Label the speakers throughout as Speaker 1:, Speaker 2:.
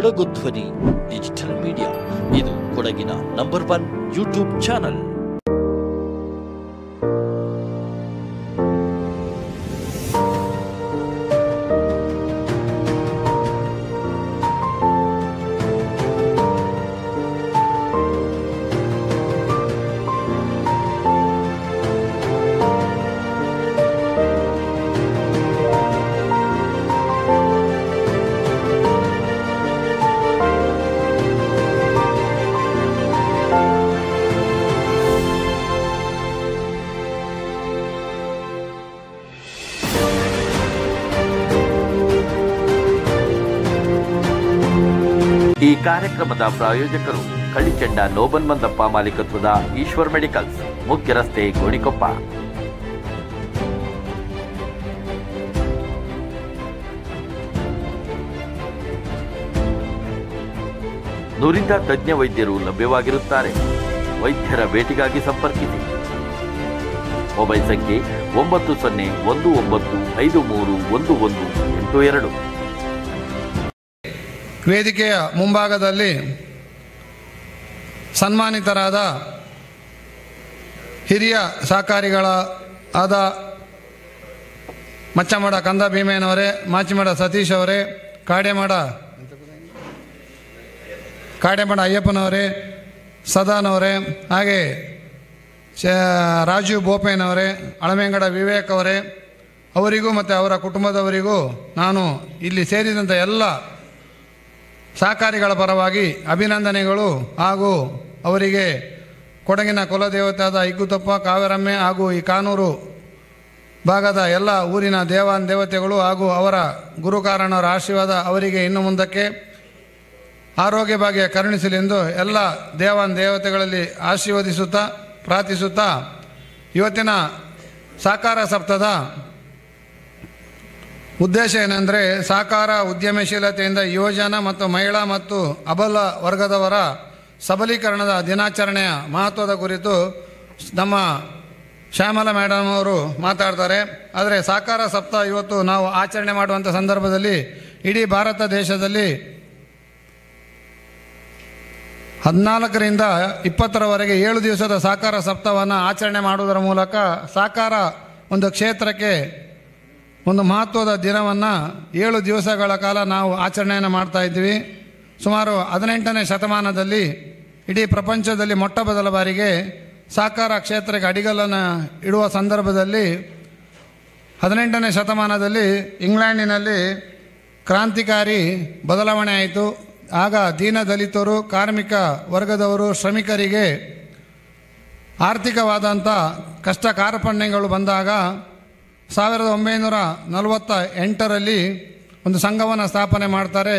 Speaker 1: ಕೊಡಗು ಧ್ವನಿ digital media. ಇದು ಕೊಡಗಿನ ನಂಬರ್ 1 ಯೂಟ್ಯೂಬ್ ಚಾನಲ್.
Speaker 2: ಈ ಕಾರ್ಯಕ್ರಮದ ಪ್ರಾಯೋಜಕರು ಕಳಿಚಂಡ ನೋಬನ್ ಮಂದಪ್ಪ ಮಾಲೀಕತ್ವದ ಈಶ್ವರ್ ಮೆಡಿಕಲ್ಸ್, ಮುಖ್ಯ ರಸ್ತೆ, ಗೋಣಿಕೊಪ್ಪ. ನುರಿತ ತಜ್ಞ ವೈದ್ಯರು ಲಭ್ಯವಾಗಿರುತ್ತಾರೆ. ವೈದ್ಯರ ಭೇಟಿಗಾಗಿ ಸಂಪರ್ಕಿಸಿ. ಮೊಬೈಲ್ ಸಂಖ್ಯೆ 9019531182.
Speaker 3: ವೇದಿಕೆಯ ಮುಂಭಾಗದಲ್ಲಿ ಸನ್ಮಾನಿತರಾದ ಹಿರಿಯ ಸಹಕಾರಿಗಳಾದ ಮಚ್ಚಮಡ ಕಂದ ಭೀಮೇನವರೇ, ಮಾಚಿಮಡ ಸತೀಶ್ ಅವರೇ, ಕಾಡೆಮಡ ಅಯ್ಯಪ್ಪನವರೇ, ಸದಾನವರೇ, ಹಾಗೆ ರಾಜೀವ್ ಬೋಪೇನವರೇ, ಅಳಮೆಂಗಡ ವಿವೇಕ್ ಅವರೇ, ಅವರಿಗೂ ಮತ್ತು ಅವರ ಕುಟುಂಬದವರಿಗೂ ನಾನು ಇಲ್ಲಿ ಸೇರಿದಂಥ ಎಲ್ಲ ಸಹಕಾರಿಗಳ ಪರವಾಗಿ ಅಭಿನಂದನೆಗಳು ಹಾಗೂ ಅವರಿಗೆ ಕೊಡಗಿನ ಕುಲದೇವತೆಯಾದ ಇಗ್ಗುತಪ್ಪ, ಕಾವೇರಮ್ಮೆ ಹಾಗೂ ಈ ಕಾನೂರು ಭಾಗದ ಎಲ್ಲ ಊರಿನ ದೇವತೆಗಳು ಹಾಗೂ ಅವರ ಗುರುಕಾರಣರ ಆಶೀರ್ವಾದ ಅವರಿಗೆ ಇನ್ನು ಮುಂದಕ್ಕೆ ಆರೋಗ್ಯ ಭಾಗ್ಯ ಕರುಣಿಸಲೆಂದು ಎಲ್ಲ ದೇವತೆಗಳಲ್ಲಿ ಆಶೀರ್ವದಿಸುತ್ತಾ ಪ್ರಾರ್ಥಿಸುತ್ತಾ, ಇವತ್ತಿನ ಸಹಕಾರ ಸಪ್ತಾಹದ ಉದ್ದೇಶ ಏನೆಂದರೆ, ಸಹಕಾರ ಉದ್ಯಮಶೀಲತೆಯಿಂದ ಯುವಜನ ಮತ್ತು ಮಹಿಳಾ ಮತ್ತು ಅಬಲ ವರ್ಗದವರ ಸಬಲೀಕರಣದ ದಿನಾಚರಣೆಯ ಮಹತ್ವದ ಕುರಿತು ನಮ್ಮ ಶ್ಯಾಮಲ ಮೇಡಮ್ ಅವರು ಮಾತಾಡ್ತಾರೆ. ಆದರೆ ಸಹಕಾರ ಸಪ್ತಾಹ ಇವತ್ತು ನಾವು ಆಚರಣೆ ಮಾಡುವಂಥ ಸಂದರ್ಭದಲ್ಲಿ ಇಡೀ ಭಾರತ ದೇಶದಲ್ಲಿ 14ರಿಂದ 20ರವರೆಗೆ 7 ದಿವಸದ ಸಹಕಾರ ಸಪ್ತಾಹವನ್ನು ಆಚರಣೆ ಮಾಡುವುದರ ಮೂಲಕ ಸಹಕಾರ ಒಂದು ಕ್ಷೇತ್ರಕ್ಕೆ ಒಂದು ಮಹತ್ವದ ದಿನವನ್ನು 7 ದಿವಸಗಳ ಕಾಲ ನಾವು ಆಚರಣೆಯನ್ನು ಮಾಡ್ತಾ ಇದ್ದೀವಿ. ಸುಮಾರು 18ನೇ ಶತಮಾನದಲ್ಲಿ ಇಡೀ ಪ್ರಪಂಚದಲ್ಲಿ ಮೊಟ್ಟ ಮೊದಲ ಬಾರಿಗೆ ಸಹಕಾರ ಕ್ಷೇತ್ರಕ್ಕೆ ಅಡಿಗಲ್ಲನ್ನು ಇಡುವ ಸಂದರ್ಭದಲ್ಲಿ 18ನೇ ಶತಮಾನದಲ್ಲಿ ಇಂಗ್ಲೆಂಡಿನಲ್ಲಿ ಕ್ರಾಂತಿಕಾರಿ ಬದಲಾವಣೆ ಆಯಿತು. ಆಗ ದೀನದಲಿತರು, ಕಾರ್ಮಿಕ ವರ್ಗದವರು, ಶ್ರಮಿಕರಿಗೆ ಆರ್ಥಿಕವಾದಂಥ ಕಷ್ಟ ಕಾರ್ಪಣ್ಯಗಳು ಬಂದಾಗ 1948ರಲ್ಲಿ ಒಂದು ಸಂಘವನ್ನು ಸ್ಥಾಪನೆ ಮಾಡ್ತಾರೆ.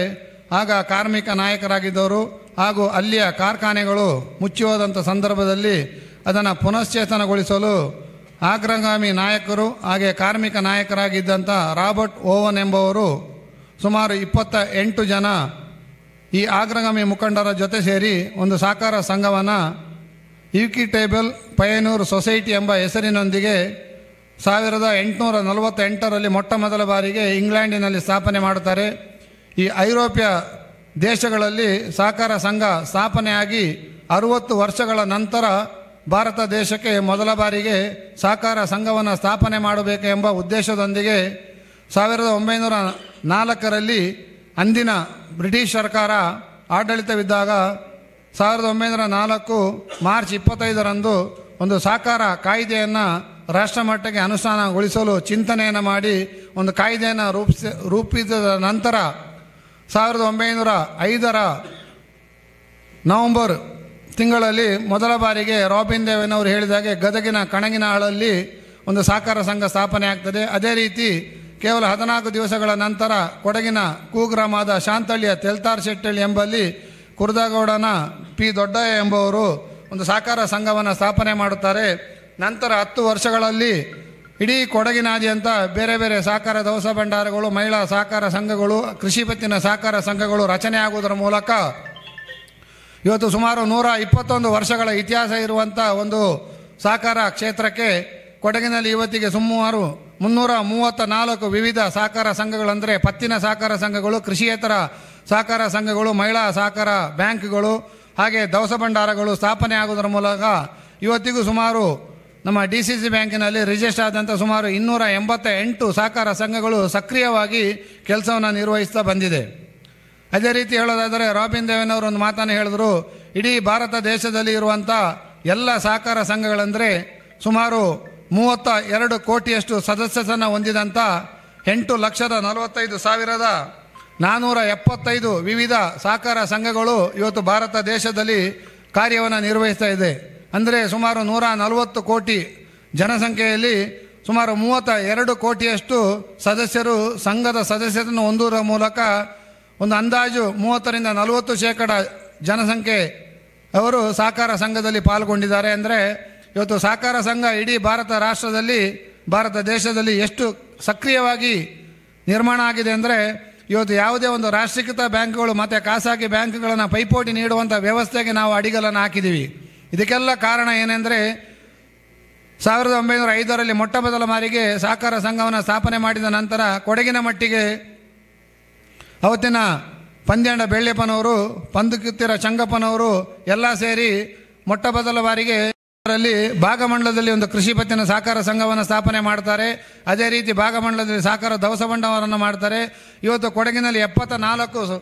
Speaker 3: ಆಗ ಕಾರ್ಮಿಕ ನಾಯಕರಾಗಿದ್ದವರು ಹಾಗೂ ಅಲ್ಲಿಯ ಕಾರ್ಖಾನೆಗಳು ಮುಚ್ಚಿ ಹೋದಂಥ ಸಂದರ್ಭದಲ್ಲಿ ಅದನ್ನು ಪುನಶ್ಚೇತನಗೊಳಿಸಲು ಅಗ್ರಗಾಮಿ ನಾಯಕರು ಹಾಗೆ ಕಾರ್ಮಿಕ ನಾಯಕರಾಗಿದ್ದಂಥ ರಾಬರ್ಟ್ ಓವನ್ ಎಂಬುವರು ಸುಮಾರು 28 ಜನ ಈ ಅಗ್ರಗಾಮಿ ಮುಖಂಡರ ಜೊತೆ ಸೇರಿ ಒಂದು ಸಹಕಾರ ಸಂಘವನ್ನು ಈಕ್ವಿಟೇಬಲ್ ಪಯನೂರ್ ಸೊಸೈಟಿ ಎಂಬ ಹೆಸರಿನೊಂದಿಗೆ 1848ರಲ್ಲಿ ಮೊಟ್ಟ ಮೊದಲ ಬಾರಿಗೆ ಇಂಗ್ಲೆಂಡಿನಲ್ಲಿ ಸ್ಥಾಪನೆ ಮಾಡುತ್ತಾರೆ. ಈ ಐರೋಪ್ಯ ದೇಶಗಳಲ್ಲಿ ಸಹಕಾರ ಸಂಘ ಸ್ಥಾಪನೆಯಾಗಿ 60 ವರ್ಷಗಳ ನಂತರ ಭಾರತ ದೇಶಕ್ಕೆ ಮೊದಲ ಬಾರಿಗೆ ಸಹಕಾರ ಸಂಘವನ್ನು ಸ್ಥಾಪನೆ ಮಾಡಬೇಕು ಎಂಬ ಉದ್ದೇಶದೊಂದಿಗೆ 1904ರಲ್ಲಿ ಅಂದಿನ ಬ್ರಿಟಿಷ್ ಸರ್ಕಾರ ಆಡಳಿತವಿದ್ದಾಗ 1904 ಮಾರ್ಚ್ 25ರಂದು ಒಂದು ಸಹಕಾರ ಕಾಯ್ದೆಯನ್ನು ರಾಷ್ಟ್ರಮಟ್ಟಕ್ಕೆ ಅನುಷ್ಠಾನಗೊಳಿಸಲು ಚಿಂತನೆಯನ್ನು ಮಾಡಿ ಒಂದು ಕಾಯ್ದೆಯನ್ನು ರೂಪಿಸಿದ ನಂತರ 1905ರ ನವೆಂಬರ್ ತಿಂಗಳಲ್ಲಿ ಮೊದಲ ಬಾರಿಗೆ ರಾಬಿನ್ ದೇವನವರು ಹೇಳಿದಾಗೆ ಗದಗಿನ ಕಣಗಿನಹಾಳಲ್ಲಿ ಒಂದು ಸಹಕಾರ ಸಂಘ ಸ್ಥಾಪನೆ ಆಗ್ತದೆ. ಅದೇ ರೀತಿ ಕೇವಲ 14 ದಿವಸಗಳ ನಂತರ ಕೊಡಗಿನ ಕುಗ್ರಾಮದ ಶಾಂತಳ್ಳಿಯ ತೆಲ್ತಾರ್ ಶೆಟ್ಟಳ್ಳಿ ಎಂಬಲ್ಲಿ ಕುರ್ದಗೌಡನ ಪಿ ದೊಡ್ಡಯ್ಯ ಎಂಬುವರು ಒಂದು ಸಹಕಾರ ಸಂಘವನ್ನು ಸ್ಥಾಪನೆ ಮಾಡುತ್ತಾರೆ. ನಂತರ 10 ವರ್ಷಗಳಲ್ಲಿ ಇಡೀ ಕೊಡಗಿನಾದ್ಯಂತ ಬೇರೆ ಬೇರೆ ಸಹಕಾರ ದವಸ ಭಂಡಾರಗಳು, ಮಹಿಳಾ ಸಹಕಾರ ಸಂಘಗಳು, ಕೃಷಿ ಪತ್ತಿನ ಸಹಕಾರ ಸಂಘಗಳು ರಚನೆಯಾಗುವುದರ ಮೂಲಕ ಇವತ್ತು ಸುಮಾರು 121 ವರ್ಷಗಳ ಇತಿಹಾಸ ಇರುವಂಥ ಒಂದು ಸಹಕಾರ ಕ್ಷೇತ್ರಕ್ಕೆ ಕೊಡಗಿನಲ್ಲಿ ಇವತ್ತಿಗೆ ಸುಮಾರು 334 ವಿವಿಧ ಸಹಕಾರ ಸಂಘಗಳಂದರೆ ಪತ್ತಿನ ಸಹಕಾರ ಸಂಘಗಳು, ಕೃಷಿಯೇತರ ಸಹಕಾರ ಸಂಘಗಳು, ಮಹಿಳಾ ಸಹಕಾರ ಬ್ಯಾಂಕ್ಗಳು, ಹಾಗೆ ದವಸ ಭಂಡಾರಗಳು ಸ್ಥಾಪನೆ ಆಗುವುದರ ಮೂಲಕ ಇವತ್ತಿಗೂ ಸುಮಾರು ನಮ್ಮ DCC ಬ್ಯಾಂಕಿನಲ್ಲಿ ರಿಜಿಸ್ಟರ್ ಆದಂಥ ಸುಮಾರು 288 ಸಹಕಾರ ಸಂಘಗಳು ಸಕ್ರಿಯವಾಗಿ ಕೆಲಸವನ್ನು ನಿರ್ವಹಿಸ್ತಾ ಬಂದಿದೆ. ಅದೇ ರೀತಿ ಹೇಳೋದಾದರೆ ರಾಬಿನ್ ದೇವನವರು ಒಂದು ಮಾತನ್ನು ಹೇಳಿದ್ರು, ಇಡೀ ಭಾರತ ದೇಶದಲ್ಲಿ ಇರುವಂಥ ಎಲ್ಲ ಸಹಕಾರ ಸಂಘಗಳಂದರೆ ಸುಮಾರು 32 ಕೋಟಿಯಷ್ಟು ಸದಸ್ಯರನ್ನು ಹೊಂದಿದಂಥ 8,45,475 ವಿವಿಧ ಸಹಕಾರ ಸಂಘಗಳು ಇವತ್ತು ಭಾರತ ದೇಶದಲ್ಲಿ ಕಾರ್ಯವನ್ನು ನಿರ್ವಹಿಸ್ತಾ ಇದೆ. ಅಂದರೆ ಸುಮಾರು 140 ಕೋಟಿ ಜನಸಂಖ್ಯೆಯಲ್ಲಿ ಸುಮಾರು 32 ಕೋಟಿಯಷ್ಟು ಸದಸ್ಯರು ಸಂಘದ ಸದಸ್ಯರನ್ನು ಹೊಂದುವುದರ ಮೂಲಕ ಒಂದು ಅಂದಾಜು 30-40% ಜನಸಂಖ್ಯೆ ಅವರು ಸಹಕಾರ ಸಂಘದಲ್ಲಿ ಪಾಲ್ಗೊಂಡಿದ್ದಾರೆ. ಅಂದರೆ ಇವತ್ತು ಸಹಕಾರ ಸಂಘ ಇಡೀ ಭಾರತ ದೇಶದಲ್ಲಿ ಎಷ್ಟು ಸಕ್ರಿಯವಾಗಿ ನಿರ್ಮಾಣ ಆಗಿದೆ ಅಂದರೆ ಇವತ್ತು ಯಾವುದೇ ಒಂದು ರಾಷ್ಟ್ರೀಕೃತ ಬ್ಯಾಂಕ್ಗಳು ಮತ್ತು ಖಾಸಗಿ ಬ್ಯಾಂಕ್ಗಳನ್ನು ಪೈಪೋಟಿ ನೀಡುವಂಥ ವ್ಯವಸ್ಥೆಗೆ ನಾವು ಅಡಿಗಲನ್ನು ಹಾಕಿದ್ದೀವಿ. ಇದಕ್ಕೆಲ್ಲ ಕಾರಣ ಏನೆಂದರೆ 1905ರಲ್ಲಿ ಮೊಟ್ಟ ಮೊದಲ ಬಾರಿಗೆ ಸಹಕಾರ ಸಂಘವನ್ನು ಸ್ಥಾಪನೆ ಮಾಡಿದ ನಂತರ ಕೊಡಗಿನ ಮಟ್ಟಿಗೆ ಅವತ್ತಿನ ಪಂದ್ಯಂಡ ಬೆಳ್ಳೆಪ್ಪನವರು, ಪಂದುಕಿತ್ತಿರ ಚಂಗಪ್ಪನವರು ಎಲ್ಲ ಸೇರಿ ಮೊಟ್ಟ ಮೊದಲ ಬಾರಿಗೆ ಭಾಗಮಂಡಲದಲ್ಲಿ ಒಂದು ಕೃಷಿ ಪತ್ತಿನ ಸಹಕಾರ ಸಂಘವನ್ನು ಸ್ಥಾಪನೆ ಮಾಡ್ತಾರೆ. ಅದೇ ರೀತಿ ಭಾಗಮಂಡಲದಲ್ಲಿ ಸಹಕಾರ ದವಸ ಭಂಡಾರವನ್ನು ಮಾಡ್ತಾರೆ. ಇವತ್ತು ಕೊಡಗಿನಲ್ಲಿ 74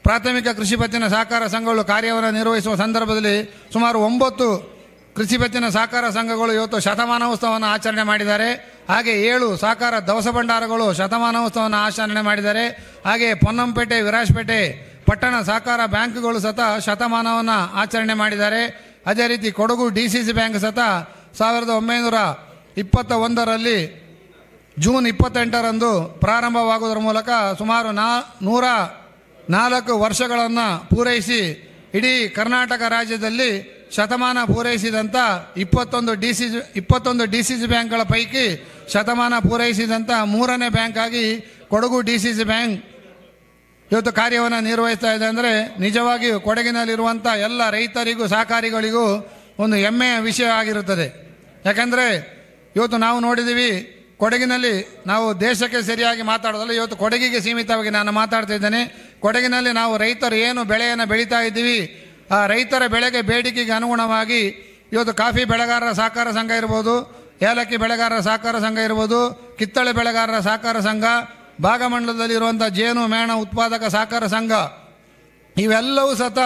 Speaker 3: ಪ್ರಾಥಮಿಕ ಕೃಷಿ ಪತ್ತಿನ ಸಹಕಾರ ಸಂಘಗಳು ಕಾರ್ಯವನ್ನು ನಿರ್ವಹಿಸುವ ಸಂದರ್ಭದಲ್ಲಿ ಸುಮಾರು 9 ಕೃಷಿ ಪತ್ತಿನ ಸಹಕಾರ ಸಂಘಗಳು ಇವತ್ತು ಶತಮಾನೋತ್ಸವವನ್ನು ಆಚರಣೆ ಮಾಡಿದ್ದಾರೆ. ಹಾಗೆ 7 ಸಹಕಾರ ದವಸ ಭಂಡಾರಗಳು ಶತಮಾನೋತ್ಸವವನ್ನು ಆಚರಣೆ ಮಾಡಿದ್ದಾರೆ. ಹಾಗೆ ಪೊನ್ನಂಪೇಟೆ, ವಿರಾಜಪೇಟೆ ಪಟ್ಟಣ ಸಹಕಾರ ಬ್ಯಾಂಕ್ಗಳು ಸತ ಶತಮಾನವನ್ನು ಆಚರಣೆ ಮಾಡಿದ್ದಾರೆ. ಅದೇ ರೀತಿ ಕೊಡಗು DCC ಬ್ಯಾಂಕ್ ಸತ 1921ರಲ್ಲಿ ಜೂನ್ 28ರಂದು ಪ್ರಾರಂಭವಾಗುವುದರ ಮೂಲಕ ಸುಮಾರು 104 ವರ್ಷಗಳನ್ನು ಪೂರೈಸಿ ಇಡೀ ಕರ್ನಾಟಕ ರಾಜ್ಯದಲ್ಲಿ ಶತಮಾನ ಪೂರೈಸಿದಂಥ 21 DCC ಬ್ಯಾಂಕ್ಗಳ ಪೈಕಿ ಶತಮಾನ ಪೂರೈಸಿದಂಥ 3ನೇ ಬ್ಯಾಂಕ್ ಆಗಿ ಕೊಡಗು DCC ಬ್ಯಾಂಕ್ ಇವತ್ತು ಕಾರ್ಯವನ್ನು ನಿರ್ವಹಿಸ್ತಾ ಇದೆ. ಅಂದರೆ ನಿಜವಾಗಿಯೂ ಕೊಡಗಿನಲ್ಲಿರುವಂಥ ಎಲ್ಲ ರೈತರಿಗೂ ಸಹಕಾರಿಗಳಿಗೂ ಒಂದು ಹೆಮ್ಮೆಯ ವಿಷಯ ಆಗಿರುತ್ತದೆ. ಯಾಕಂದರೆ ಇವತ್ತು ನಾವು ನೋಡಿದ್ದೀವಿ, ಕೊಡಗಿನಲ್ಲಿ ನಾವು ದೇಶಕ್ಕೆ ಸರಿಯಾಗಿ ಮಾತಾಡೋದಲ್ಲ, ಇವತ್ತು ಕೊಡಗಿಗೆ ಸೀಮಿತವಾಗಿ ನಾನು ಮಾತಾಡ್ತಾ ಇದ್ದೇನೆ. ಕೊಡಗಿನಲ್ಲಿ ನಾವು ರೈತರು ಏನು ಬೆಳೆಯನ್ನು ಬೆಳೀತಾ ಇದ್ದೀವಿ, ಆ ರೈತರ ಬೆಳೆಗೆ ಬೇಡಿಕೆಗೆ ಅನುಗುಣವಾಗಿ ಇವತ್ತು ಕಾಫಿ ಬೆಳೆಗಾರರ ಸಹಕಾರ ಸಂಘ ಇರ್ಬೋದು, ಏಲಕ್ಕಿ ಬೆಳೆಗಾರರ ಸಹಕಾರ ಸಂಘ ಇರ್ಬೋದು, ಕಿತ್ತಳೆ ಬೆಳೆಗಾರರ ಸಹಕಾರ ಸಂಘ, ಭಾಗಮಂಡಲದಲ್ಲಿರುವಂಥ ಜೇನು ಮೇಣ ಉತ್ಪಾದಕ ಸಹಕಾರ ಸಂಘ, ಇವೆಲ್ಲವೂ ಸತ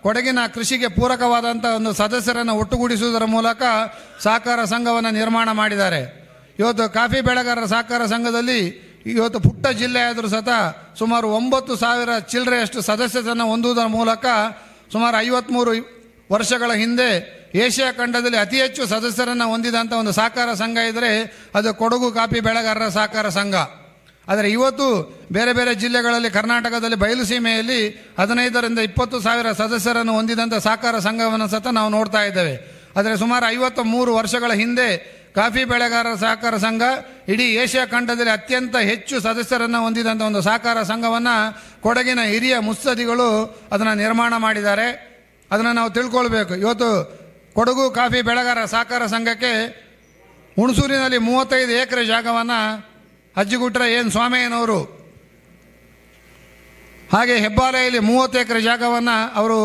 Speaker 3: ಕೊಡಗಿನ ಕೃಷಿಗೆ ಪೂರಕವಾದಂಥ ಒಂದು ಸದಸ್ಯರನ್ನು ಒಟ್ಟುಗೂಡಿಸುವುದರ ಮೂಲಕ ಸಹಕಾರ ಸಂಘವನ್ನು ನಿರ್ಮಾಣ ಮಾಡಿದ್ದಾರೆ. ಇವತ್ತು ಕಾಫಿ ಬೆಳೆಗಾರರ ಸಹಕಾರ ಸಂಘದಲ್ಲಿ ಇವತ್ತು ಪುಟ್ಟ ಜಿಲ್ಲೆಯಾದರೂ ಸತ ಸುಮಾರು 9,000 ಚಿಲ್ಲರೆಯಷ್ಟು ಸದಸ್ಯರನ್ನು ಹೊಂದುವುದರ ಮೂಲಕ ಸುಮಾರು 53 ವರ್ಷಗಳ ಹಿಂದೆ ಏಷ್ಯಾ ಖಂಡದಲ್ಲಿ ಅತಿ ಹೆಚ್ಚು ಸದಸ್ಯರನ್ನು ಹೊಂದಿದಂಥ ಒಂದು ಸಹಕಾರ ಸಂಘ ಇದ್ದರೆ ಅದು ಕೊಡಗು ಕಾಫಿ ಬೆಳೆಗಾರರ ಸಹಕಾರ ಸಂಘ. ಆದರೆ ಇವತ್ತು ಬೇರೆ ಬೇರೆ ಜಿಲ್ಲೆಗಳಲ್ಲಿ ಕರ್ನಾಟಕದಲ್ಲಿ ಬಯಲುಸೀಮೆಯಲ್ಲಿ 15,000-20,000 ಸದಸ್ಯರನ್ನು ಹೊಂದಿದಂಥ ಸಹಕಾರ ಸಂಘವನ್ನು ಸತ ನಾವು ನೋಡ್ತಾ ಇದ್ದೇವೆ. ಆದರೆ ಸುಮಾರು 53 ವರ್ಷಗಳ ಹಿಂದೆ ಕಾಫಿ ಬೆಳೆಗಾರರ ಸಹಕಾರ ಸಂಘ ಇಡೀ ಏಷ್ಯಾ ಖಂಡದಲ್ಲಿ ಅತ್ಯಂತ ಹೆಚ್ಚು ಸದಸ್ಯರನ್ನು ಹೊಂದಿದಂಥ ಒಂದು ಸಹಕಾರ ಸಂಘವನ್ನು ಕೊಡಗಿನ ಹಿರಿಯ ಮುತ್ಸದ್ದಿಗಳು ಅದನ್ನು ನಿರ್ಮಾಣ ಮಾಡಿದ್ದಾರೆ. ಅದನ್ನು ನಾವು ತಿಳ್ಕೊಳ್ಬೇಕು. ಇವತ್ತು ಕೊಡಗು ಕಾಫಿ ಬೆಳೆಗಾರರ ಸಹಕಾರ ಸಂಘಕ್ಕೆ ಹುಣಸೂರಿನಲ್ಲಿ 35 ಎಕರೆ ಜಾಗವನ್ನು ಅಜ್ಜಿಗುಟ್ರ ಸ್ವಾಮಯ್ಯನವರು, ಹಾಗೆ ಹೆಬ್ಬಾಲೆಯಲ್ಲಿ 30 ಎಕರೆ ಜಾಗವನ್ನು ಅವರು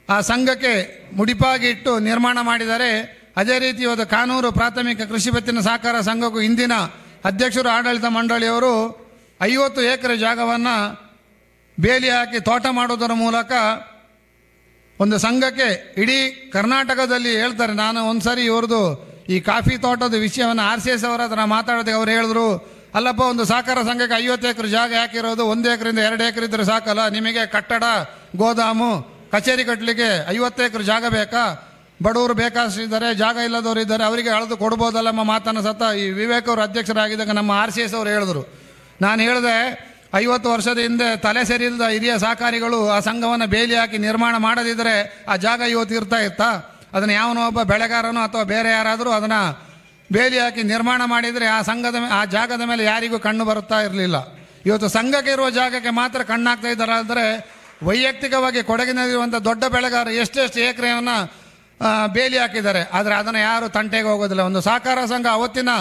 Speaker 3: ಆ ಸಂಘಕ್ಕೆ ಮುಡಿಪಾಗಿ ಇಟ್ಟು ನಿರ್ಮಾಣ ಮಾಡಿದ್ದಾರೆ. ಅದೇ ರೀತಿ ಇವತ್ತು ಕಾನೂರು ಪ್ರಾಥಮಿಕ ಕೃಷಿ ಪತ್ತಿನ ಸಹಕಾರ ಸಂಘಕ್ಕೂ ಇಂದಿನ ಅಧ್ಯಕ್ಷರು ಆಡಳಿತ ಮಂಡಳಿಯವರು 50 ಎಕರೆ ಜಾಗವನ್ನು ಬೇಲಿ ಹಾಕಿ ತೋಟ ಮಾಡುವುದರ ಮೂಲಕ ಒಂದು ಸಂಘಕ್ಕೆ ಇಡೀ ಕರ್ನಾಟಕದಲ್ಲಿ ಹೇಳ್ತಾರೆ. ನಾನು ಒಂದು ಸಾರಿ ಇವ್ರದ್ದು ಈ ಕಾಫಿ ತೋಟದ ವಿಷಯವನ್ನು RCS ಅವರ ಹತ್ರ ಮಾತಾಡೋದಕ್ಕೆ ಅವ್ರು ಹೇಳಿದ್ರು, ಅಲ್ಲಪ್ಪ ಒಂದು ಸಹಕಾರ ಸಂಘಕ್ಕೆ 50 ಎಕರೆ ಜಾಗ ಯಾಕಿರೋದು, 1 ಎಕರೆಯಿಂದ 2 ಎಕರೆ ಇದ್ರೆ ಸಾಕಲ್ಲ, ನಿಮಗೆ ಕಟ್ಟಡ ಗೋದಾಮು ಕಚೇರಿ ಕಟ್ಟಲಿಕ್ಕೆ 50 ಎಕರೆ ಜಾಗ ಬೇಕಾ, ಬಡವರು ಬೇಕಾಷ್ಟಿದ್ದಾರೆ, ಜಾಗ ಇಲ್ಲದವರು ಇದ್ದಾರೆ, ಅವರಿಗೆ ಅಳೆದು ಕೊಡ್ಬೋದಲ್ಲ ಎಂಬ ಮಾತನ್ನು ಸತ ಈ ವಿವೇಕ್ ಅವರು ಅಧ್ಯಕ್ಷರಾಗಿದ್ದಾಗ ನಮ್ಮ RCS ಅವರು ಹೇಳಿದ್ರು. ನಾನು ಹೇಳಿದೆ, 50 ವರ್ಷದ ಹಿಂದೆ ತಲೆ ಸೇರಿದ ಹಿರಿಯ ಸಹಕಾರಿಗಳು ಆ ಸಂಘವನ್ನು ಬೇಲಿ ಹಾಕಿ ನಿರ್ಮಾಣ ಮಾಡದಿದ್ದರೆ ಆ ಜಾಗ ಇವತ್ತು ಇರ್ತಾ ಅದನ್ನು ಯಾವನೋ ಒಬ್ಬ ಬೆಳೆಗಾರನೋ ಅಥವಾ ಬೇರೆ ಯಾರಾದರೂ ಅದನ್ನು ಬೇಲಿ ಹಾಕಿ ನಿರ್ಮಾಣ ಮಾಡಿದರೆ ಆ ಜಾಗದ ಮೇಲೆ ಯಾರಿಗೂ ಕಣ್ಣು ಬರುತ್ತಾ ಇರಲಿಲ್ಲ. ಇವತ್ತು ಸಂಘಕ್ಕೆ ಇರುವ ಜಾಗಕ್ಕೆ ಮಾತ್ರ ಕಣ್ಣಾಗ್ತಾ ಇದ್ದಾರೆ. ಆದರೆ ವೈಯಕ್ತಿಕವಾಗಿ ಕೊಡಗಿನಲ್ಲಿರುವಂಥ ದೊಡ್ಡ ಬೆಳೆಗಾರರು ಎಷ್ಟೆಷ್ಟು ಎಕರೆಯನ್ನು ಬೇಲಿ ಹಾಕಿದ್ದಾರೆ, ಆದರೆ ಅದನ್ನು ಯಾರು ತಂಟೆಗೆ ಹೋಗೋದಿಲ್ಲ. ಒಂದು ಸಹಕಾರ ಸಂಘ ಅವತ್ತಿನ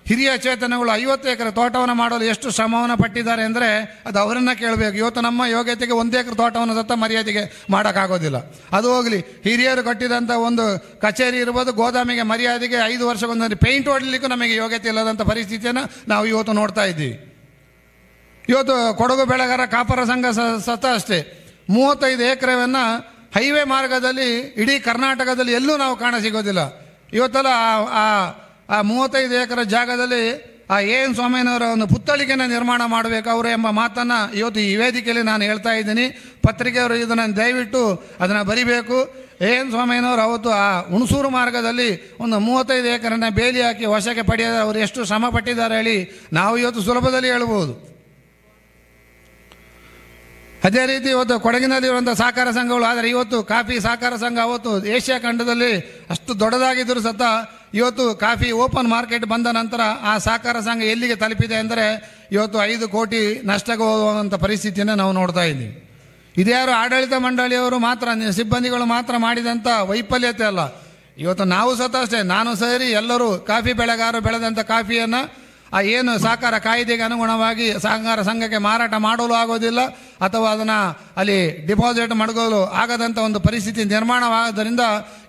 Speaker 3: ಹಿರಿಯ ಚೇತನಗಳು 50 ಎಕರೆ ತೋಟವನ್ನು ಮಾಡಲು ಎಷ್ಟು ಶ್ರಮವನ್ನು ಪಟ್ಟಿದ್ದಾರೆ ಅಂದರೆ ಅದು ಅವರನ್ನು ಕೇಳಬೇಕು. ಇವತ್ತು ನಮ್ಮ ಯೋಗ್ಯತೆಗೆ 1 ಎಕರೆ ತೋಟವನ್ನು ಸತ್ತ ಮರ್ಯಾದೆಗೆ ಮಾಡೋಕ್ಕಾಗೋದಿಲ್ಲ. ಅದು ಹೋಗಲಿ, ಹಿರಿಯರು ಕಟ್ಟಿದಂಥ ಒಂದು ಕಚೇರಿ ಇರ್ಬೋದು, ಗೋದಾಮಿಗೆ ಮರ್ಯಾದೆಗೆ 5 ವರ್ಷಕ್ಕೊಂದು ಪೇಂಟ್ ಹೊಡಲಿಕ್ಕೂ ನಮಗೆ ಯೋಗ್ಯತೆ ಇಲ್ಲದಂಥ ಪರಿಸ್ಥಿತಿಯನ್ನು ನಾವು ಇವತ್ತು ನೋಡ್ತಾ ಇದ್ದೀವಿ. ಇವತ್ತು ಕೊಡಗು ಬೆಳೆಗಾರ ಕಾಪರ ಸಂಘ ಸತ ಅಷ್ಟೇ 35 ಎಕರೆಯನ್ನು ಹೈವೇ ಮಾರ್ಗದಲ್ಲಿ ಇಡೀ ಕರ್ನಾಟಕದಲ್ಲಿ ಎಲ್ಲೂ ನಾವು ಕಾಣ ಸಿಗೋದಿಲ್ಲ. ಇವತ್ತೆಲ್ಲ ಆ 35 ಎಕರೆ ಜಾಗದಲ್ಲಿ ಎನ್ ಸ್ವಾಮಿಯನವರ ಒಂದು ಪುತ್ಥಳಿಕೆಯನ್ನು ನಿರ್ಮಾಣ ಮಾಡಬೇಕು ಅವರು ಎಂಬ ಮಾತನ್ನು ಇವತ್ತು ಈ ವೇದಿಕೆಯಲ್ಲಿ ನಾನು ಹೇಳ್ತಾ ಇದ್ದೀನಿ. ಪತ್ರಿಕೆಯವರು ಇದನ್ನು ದಯವಿಟ್ಟು ಅದನ್ನು ಬರಿಬೇಕು. ಎನ್ ಸ್ವಾಮಿಯನವರು ಅವತ್ತು ಆ ಹುಣಸೂರು ಮಾರ್ಗದಲ್ಲಿ ಒಂದು 35 ಎಕರೆನ ಬೇಲಿ ಹಾಕಿ ವಶಕ್ಕೆ ಪಡೆಯಲು ಅವರು ಎಷ್ಟು ಶ್ರಮ ಪಟ್ಟಿದ್ದಾರೆ ಹೇಳಿ ನಾವು ಇವತ್ತು ಸುಲಭದಲ್ಲಿ ಹೇಳ್ಬೋದು. ಅದೇ ರೀತಿ ಇವತ್ತು ಕೊಡಗಿನಲ್ಲಿರುವಂಥ ಸಹಕಾರ ಸಂಘಗಳು, ಆದರೆ ಇವತ್ತು ಕಾಫಿ ಸಹಕಾರ ಸಂಘ ಅವತ್ತು ಏಷ್ಯಾ ಖಂಡದಲ್ಲಿ ಅಷ್ಟು ದೊಡ್ಡದಾಗಿದ್ದರೂ ಸತ ಇವತ್ತು ಕಾಫಿ ಓಪನ್ ಮಾರ್ಕೆಟ್ ಬಂದ ನಂತರ ಆ ಸಹಕಾರ ಸಂಘ ಎಲ್ಲಿಗೆ ತಲುಪಿದೆ ಅಂದರೆ ಇವತ್ತು 5 ಕೋಟಿ ನಷ್ಟಕ್ಕೆ ಹೋಗುವಂಥ ಪರಿಸ್ಥಿತಿಯನ್ನು ನಾವು ನೋಡ್ತಾ ಇದ್ದೀವಿ. ಇದ್ಯಾರು ಆಡಳಿತ ಮಂಡಳಿಯವರು ಮಾತ್ರ, ಸಿಬ್ಬಂದಿಗಳು ಮಾತ್ರ ಮಾಡಿದಂಥ ವೈಫಲ್ಯತೆ ಅಲ್ಲ. ಇವತ್ತು ನಾವು ಸತ ಅಷ್ಟೇ, ನಾನು ಸೇರಿ ಎಲ್ಲರೂ ಕಾಫಿ ಬೆಳೆಗಾರರು ಬೆಳೆದಂಥ ಕಾಫಿಯನ್ನು ಏನು ಸಹಕಾರ ಕಾಯ್ದೆಗೆ ಅನುಗುಣವಾಗಿ ಸಹಕಾರ ಸಂಘಕ್ಕೆ ಮಾರಾಟ ಮಾಡಲು ಆಗೋದಿಲ್ಲ ಅಥವಾ ಅದನ್ನು ಅಲ್ಲಿ ಡಿಪಾಸಿಟ್ ಮಡಗಲು ಆಗದಂಥ ಒಂದು ಪರಿಸ್ಥಿತಿ ನಿರ್ಮಾಣವಾಗೋದ್ರಿಂದ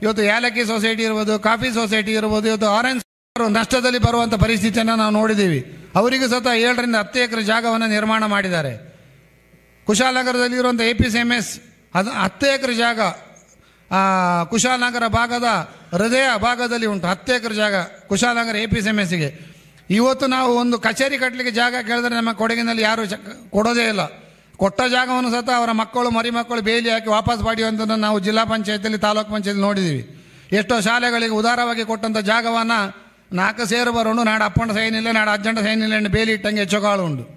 Speaker 3: ಇವತ್ತು ಏಲಕ್ಕಿ ಸೊಸೈಟಿ ಇರ್ಬೋದು, ಕಾಫಿ ಸೊಸೈಟಿ ಇರ್ಬೋದು, ಇವತ್ತು ಆರೆಂಜ್ ನಷ್ಟದಲ್ಲಿ ಬರುವಂಥ ಪರಿಸ್ಥಿತಿಯನ್ನು ನಾವು ನೋಡಿದ್ದೀವಿ. ಅವರಿಗೂ ಸತ 7 ರಿಂದ 10 ಎಕರೆ ಜಾಗವನ್ನು ನಿರ್ಮಾಣ ಮಾಡಿದ್ದಾರೆ. ಕುಶಾಲನಗರದಲ್ಲಿರುವಂಥ APCMS ಅದು 10 ಎಕರೆ ಜಾಗ ಕುಶಾಲನಗರ ಭಾಗದ ಹೃದಯ ಭಾಗದಲ್ಲಿ ಉಂಟು. 10 ಎಕರೆ ಜಾಗ ಕುಶಾಲನಗರ APCMSಗೆ. ಇವತ್ತು ನಾವು ಒಂದು ಕಚೇರಿ ಕಟ್ಟಲಿಕ್ಕೆ ಜಾಗ ಕೇಳಿದ್ರೆ ನಮ್ಮ ಕೊಡಗಿನಲ್ಲಿ ಯಾರು ಕೊಡೋದೇ ಇಲ್ಲ. ಕೊಟ್ಟ ಜಾಗವನ್ನು ಸತ ಅವರ ಮಕ್ಕಳು ಮರಿಮಕ್ಕಳು ಬೇಲಿ ಹಾಕಿ ವಾಪಸ್ ಪಡೆಯುವಂಥದ್ದನ್ನು ನಾವು ಜಿಲ್ಲಾ ಪಂಚಾಯತಿಯಲ್ಲಿ, ತಾಲೂಕು ಪಂಚಾಯತ್ ನೋಡಿದ್ದೀವಿ. ಎಷ್ಟೋ ಶಾಲೆಗಳಿಗೆ ಉದಾರವಾಗಿ ಕೊಟ್ಟಂಥ ಜಾಗವನ್ನು 4 ಸೇರು ಬರೋಣ, ನಾಡು ಅಪ್ಪಂಡ ಸೈನ್ ಇಲ್ಲ, ನಾಡು ಅಜ್ಜಂಡ ಸೈನ್ ಇಲ್ಲ, ಬೇಲಿ ಇಟ್ಟಂಗೆ ಹೆಚ್ಚುಗಾಳು ಉಂಟು.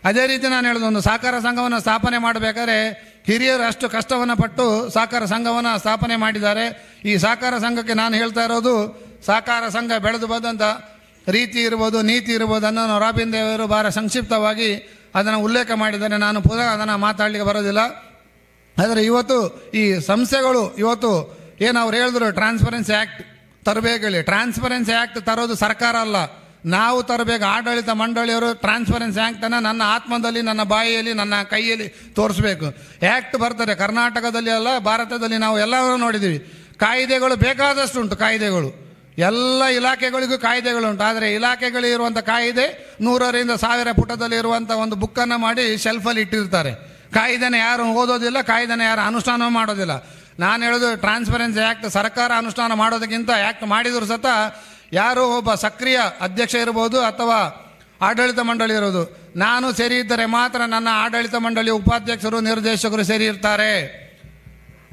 Speaker 3: ಅದೇ ರೀತಿ ನಾನು ಹೇಳೋದು, ಒಂದು ಸಹಕಾರ ಸಂಘವನ್ನು ಸ್ಥಾಪನೆ ಮಾಡಬೇಕಾದ್ರೆ ಹಿರಿಯರು ಅಷ್ಟು ಕಷ್ಟವನ್ನು ಪಟ್ಟು ಸಹಕಾರ ಸಂಘವನ್ನು ಸ್ಥಾಪನೆ ಮಾಡಿದ್ದಾರೆ. ಈ ಸಹಕಾರ ಸಂಘಕ್ಕೆ ನಾನು ಹೇಳ್ತಾ ಇರೋದು, ಸಹಕಾರ ಸಂಘ ಬೆಳೆದು ಬಂದಂಥ ರೀತಿ ಇರ್ಬೋದು, ನೀತಿ ಇರ್ಬೋದು ಅನ್ನೋ ರಾಬಿನ್ ದೇವರು ಭಾಳ ಸಂಕ್ಷಿಪ್ತವಾಗಿ ಅದನ್ನು ಉಲ್ಲೇಖ ಮಾಡಿದ್ದಾರೆ. ನಾನು ಪುನಃ ಅದನ್ನು ಮಾತಾಡಲಿಕ್ಕೆ ಬರೋದಿಲ್ಲ. ಆದರೆ ಇವತ್ತು ಈ ಸಂಸ್ಥೆಗಳು ಇವತ್ತು ಏನು ಅವ್ರು ಹೇಳಿದ್ರು, ಟ್ರಾನ್ಸ್ಪರೆನ್ಸಿ ಆ್ಯಕ್ಟ್ ತರಬೇಕು ಹೇಳಿ. ಟ್ರಾನ್ಸ್ಪರೆನ್ಸಿ ಆ್ಯಕ್ಟ್ ತರೋದು ಸರ್ಕಾರ ಅಲ್ಲ, ನಾವು ತರಬೇಕು. ಆಡಳಿತ ಮಂಡಳಿಯವರು ಟ್ರಾನ್ಸ್ಪರೆನ್ಸಿ ಆ್ಯಕ್ಟನ್ನು ನನ್ನ ಆತ್ಮದಲ್ಲಿ, ನನ್ನ ಬಾಯಿಯಲ್ಲಿ, ನನ್ನ ಕೈಯಲ್ಲಿ ತೋರಿಸ್ಬೇಕು. ಆ್ಯಕ್ಟ್ ಬರ್ತದೆ ಕರ್ನಾಟಕದಲ್ಲಿ ಅಲ್ಲ, ಭಾರತದಲ್ಲಿ ನಾವು ಎಲ್ಲರೂ ನೋಡಿದ್ದೀವಿ. ಕಾಯ್ದೆಗಳು ಬೇಕಾದಷ್ಟು ಉಂಟು. ಕಾಯ್ದೆಗಳು ಎಲ್ಲ ಇಲಾಖೆಗಳಿಗೂ ಕಾಯ್ದೆಗಳುಂಟು. ಆದರೆ ಇಲಾಖೆಗಳಿರುವಂಥ ಕಾಯ್ದೆ 100 ರಿಂದ 1000 ಪುಟದಲ್ಲಿ ಇರುವಂಥ ಒಂದು ಬುಕ್ಕನ್ನು ಮಾಡಿ ಶೆಲ್ಫಲ್ಲಿ ಇಟ್ಟಿರ್ತಾರೆ. ಕಾಯ್ದೆನ ಯಾರು ಓದೋದಿಲ್ಲ, ಕಾಯ್ದೆನ ಯಾರು ಅನುಷ್ಠಾನ ಮಾಡೋದಿಲ್ಲ. ನಾನು ಹೇಳೋದು, ಟ್ರಾನ್ಸ್ಪರೆನ್ಸಿ ಆ್ಯಕ್ಟ್ ಸರ್ಕಾರ ಅನುಷ್ಠಾನ ಮಾಡೋದಕ್ಕಿಂತ ಆ್ಯಕ್ಟ್ ಮಾಡಿದ್ರು ಸತ ಯಾರು ಒಬ್ಬ ಸಕ್ರಿಯ ಅಧ್ಯಕ್ಷ ಇರ್ಬೋದು ಅಥವಾ ಆಡಳಿತ ಮಂಡಳಿ ಇರೋದು, ನಾನು ಸರಿ ಇದ್ದರೆ ಮಾತ್ರ ನನ್ನ ಆಡಳಿತ ಮಂಡಳಿ ಉಪಾಧ್ಯಕ್ಷರು ನಿರ್ದೇಶಕರು ಸರಿ ಇರ್ತಾರೆ.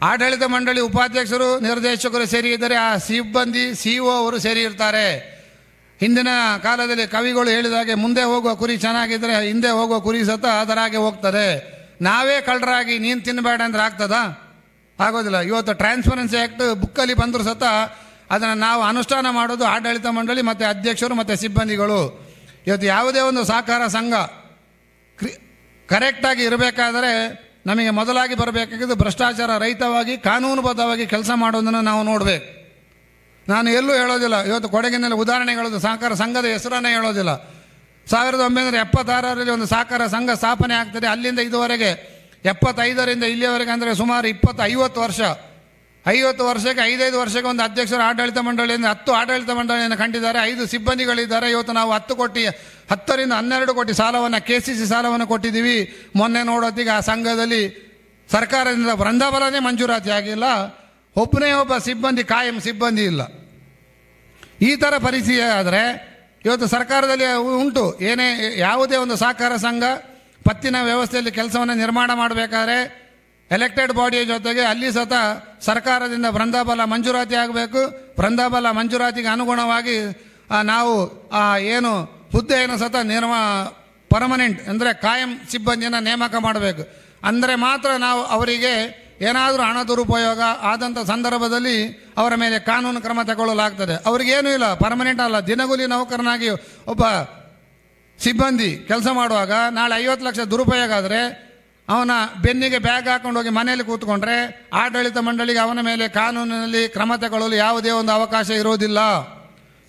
Speaker 3: ಆಡಳಿತ ಮಂಡಳಿ ಉಪಾಧ್ಯಕ್ಷರು ನಿರ್ದೇಶಕರು ಸರಿ ಇದ್ದರೆ ಆ ಸಿಬ್ಬಂದಿ CO ಅವರು ಸರಿ ಇರ್ತಾರೆ. ಹಿಂದಿನ ಕಾಲದಲ್ಲಿ ಕವಿಗಳು ಹೇಳಿದಾಗೆ, ಮುಂದೆ ಹೋಗುವ ಕುರಿ ಚೆನ್ನಾಗಿದ್ದರೆ ಹಿಂದೆ ಹೋಗುವ ಕುರಿ ಸತ ಅದರ ಹಾಗೆ ಹೋಗ್ತದೆ. ನಾವೇ ಕಳ್ಳರಾಗಿ ನೀನು ತಿನ್ನಬೇಡ ಅಂದ್ರೆ ಆಗ್ತದಾ? ಆಗೋದಿಲ್ಲ. ಇವತ್ತು ಟ್ರಾನ್ಸ್ಪರೆನ್ಸಿ ಆ್ಯಕ್ಟ್ ಬುಕ್ಕಲ್ಲಿ ಬಂದರೂ ಸತ ಅದನ್ನು ನಾವು ಅನುಷ್ಠಾನ ಮಾಡೋದು ಆಡಳಿತ ಮಂಡಳಿ ಮತ್ತು ಅಧ್ಯಕ್ಷರು ಮತ್ತು ಸಿಬ್ಬಂದಿಗಳು. ಇವತ್ತು ಯಾವುದೇ ಒಂದು ಸಹಕಾರ ಸಂಘ ಕರೆಕ್ಟಾಗಿ ಇರಬೇಕಾದರೆ ನಮಗೆ ಮೊದಲಾಗಿ ಬರಬೇಕಾಗಿದ್ದು ಭ್ರಷ್ಟಾಚಾರ ರಹಿತವಾಗಿ ಕಾನೂನುಬದ್ಧವಾಗಿ ಕೆಲಸ ಮಾಡೋದನ್ನು ನಾವು ನೋಡಬೇಕು. ನಾನು ಎಲ್ಲೂ ಹೇಳೋದಿಲ್ಲ. ಇವತ್ತು ಕೊಡಗಿನಲ್ಲಿ ಉದಾಹರಣೆ ಹೇಳೋದು, ಸಹಕಾರ ಸಂಘದ ಹೆಸರನ್ನೇ ಹೇಳೋದಿಲ್ಲ. 1976ರಲ್ಲಿ ಒಂದು ಸಹಕಾರ ಸಂಘ ಸ್ಥಾಪನೆ ಆಗ್ತದೆ. ಅಲ್ಲಿಂದ ಇದುವರೆಗೆ 75ರಿಂದ ಇಲ್ಲಿಯವರೆಗೆ ಅಂದರೆ ಸುಮಾರು 50 ವರ್ಷ. 50 ವರ್ಷಕ್ಕೆ 5 ವರ್ಷಕ್ಕೆ ಒಂದು ಅಧ್ಯಕ್ಷರ ಆಡಳಿತ ಮಂಡಳಿಯಿಂದ 10 ಆಡಳಿತ ಮಂಡಳಿಯನ್ನು ಕಂಡಿದ್ದಾರೆ. 5 ಸಿಬ್ಬಂದಿಗಳಿದ್ದಾರೆ. ಇವತ್ತು ನಾವು 10 ರಿಂದ 12 ಕೋಟಿ ಸಾಲವನ್ನು KCC ಸಾಲವನ್ನು ಕೊಟ್ಟಿದ್ದೀವಿ. ಮೊನ್ನೆ ನೋಡೋತ್ತಿಗೆ ಆ ಸಂಘದಲ್ಲಿ ಸರ್ಕಾರದಿಂದ ವೃಂದಾವನನೇ ಮಂಜೂರಾತಿ ಆಗಿಲ್ಲ. ಒಬ್ಬ ಸಿಬ್ಬಂದಿ, ಕಾಯಂ ಸಿಬ್ಬಂದಿ ಇಲ್ಲ. ಈ ಥರ ಪರಿಸ್ಥಿತಿ ಆದರೆ ಇವತ್ತು ಸರ್ಕಾರದಲ್ಲಿ ಉಂಟು. ಯಾವುದೇ ಒಂದು ಸಹಕಾರ ಸಂಘ ಪತ್ತಿನ ವ್ಯವಸ್ಥೆಯಲ್ಲಿ ಕೆಲಸವನ್ನು ನಿರ್ಮಾಣ ಮಾಡಬೇಕಾದ್ರೆ ಎಲೆಕ್ಟೆಡ್ ಬಾಡಿಯ ಜೊತೆಗೆ ಅಲ್ಲಿ ಸತ ಸರ್ಕಾರದಿಂದ ವೃಂದಾಬಲ ಮಂಜೂರಾತಿ ಆಗಬೇಕು. ವೃಂದಾಬಲ ಮಂಜೂರಾತಿಗೆ ಅನುಗುಣವಾಗಿ ನಾವು ಏನು ಹುದ್ದೆಯನ್ನು ಸತ ಪರ್ಮನೆಂಟ್ ಅಂದರೆ ಕಾಯಂ ಸಿಬ್ಬಂದಿಯನ್ನು ನೇಮಕ ಮಾಡಬೇಕು. ಅಂದರೆ ಮಾತ್ರ ನಾವು ಅವರಿಗೆ ಏನಾದರೂ ಹಣ ದುರುಪಯೋಗ ಆದಂಥ ಸಂದರ್ಭದಲ್ಲಿ ಅವರ ಮೇಲೆ ಕಾನೂನು ಕ್ರಮ ತಗೊಳ್ಳಲಾಗ್ತದೆ. ಅವ್ರಿಗೇನೂ ಇಲ್ಲ, ಪರ್ಮನೆಂಟ್ ಅಲ್ಲ. ದಿನಗೂಲಿ ನೌಕರನಾಗಿ ಒಬ್ಬ ಸಿಬ್ಬಂದಿ ಕೆಲಸ ಮಾಡುವಾಗ ನಾಳೆ 50 ಲಕ್ಷ ದುರುಪಯೋಗ ಆದರೆ ಅವನ ಬೆನ್ನಿಗೆ ಬ್ಯಾಗ್ ಹಾಕೊಂಡು ಹೋಗಿ ಮನೆಯಲ್ಲಿ ಕೂತ್ಕೊಂಡ್ರೆ ಆಡಳಿತ ಮಂಡಳಿಗೆ ಅವನ ಮೇಲೆ ಕಾನೂನಿನಲ್ಲಿ ಕ್ರಮ ತಗೊಳ್ಳಲು ಯಾವುದೇ ಒಂದು ಅವಕಾಶ ಇರೋದಿಲ್ಲ.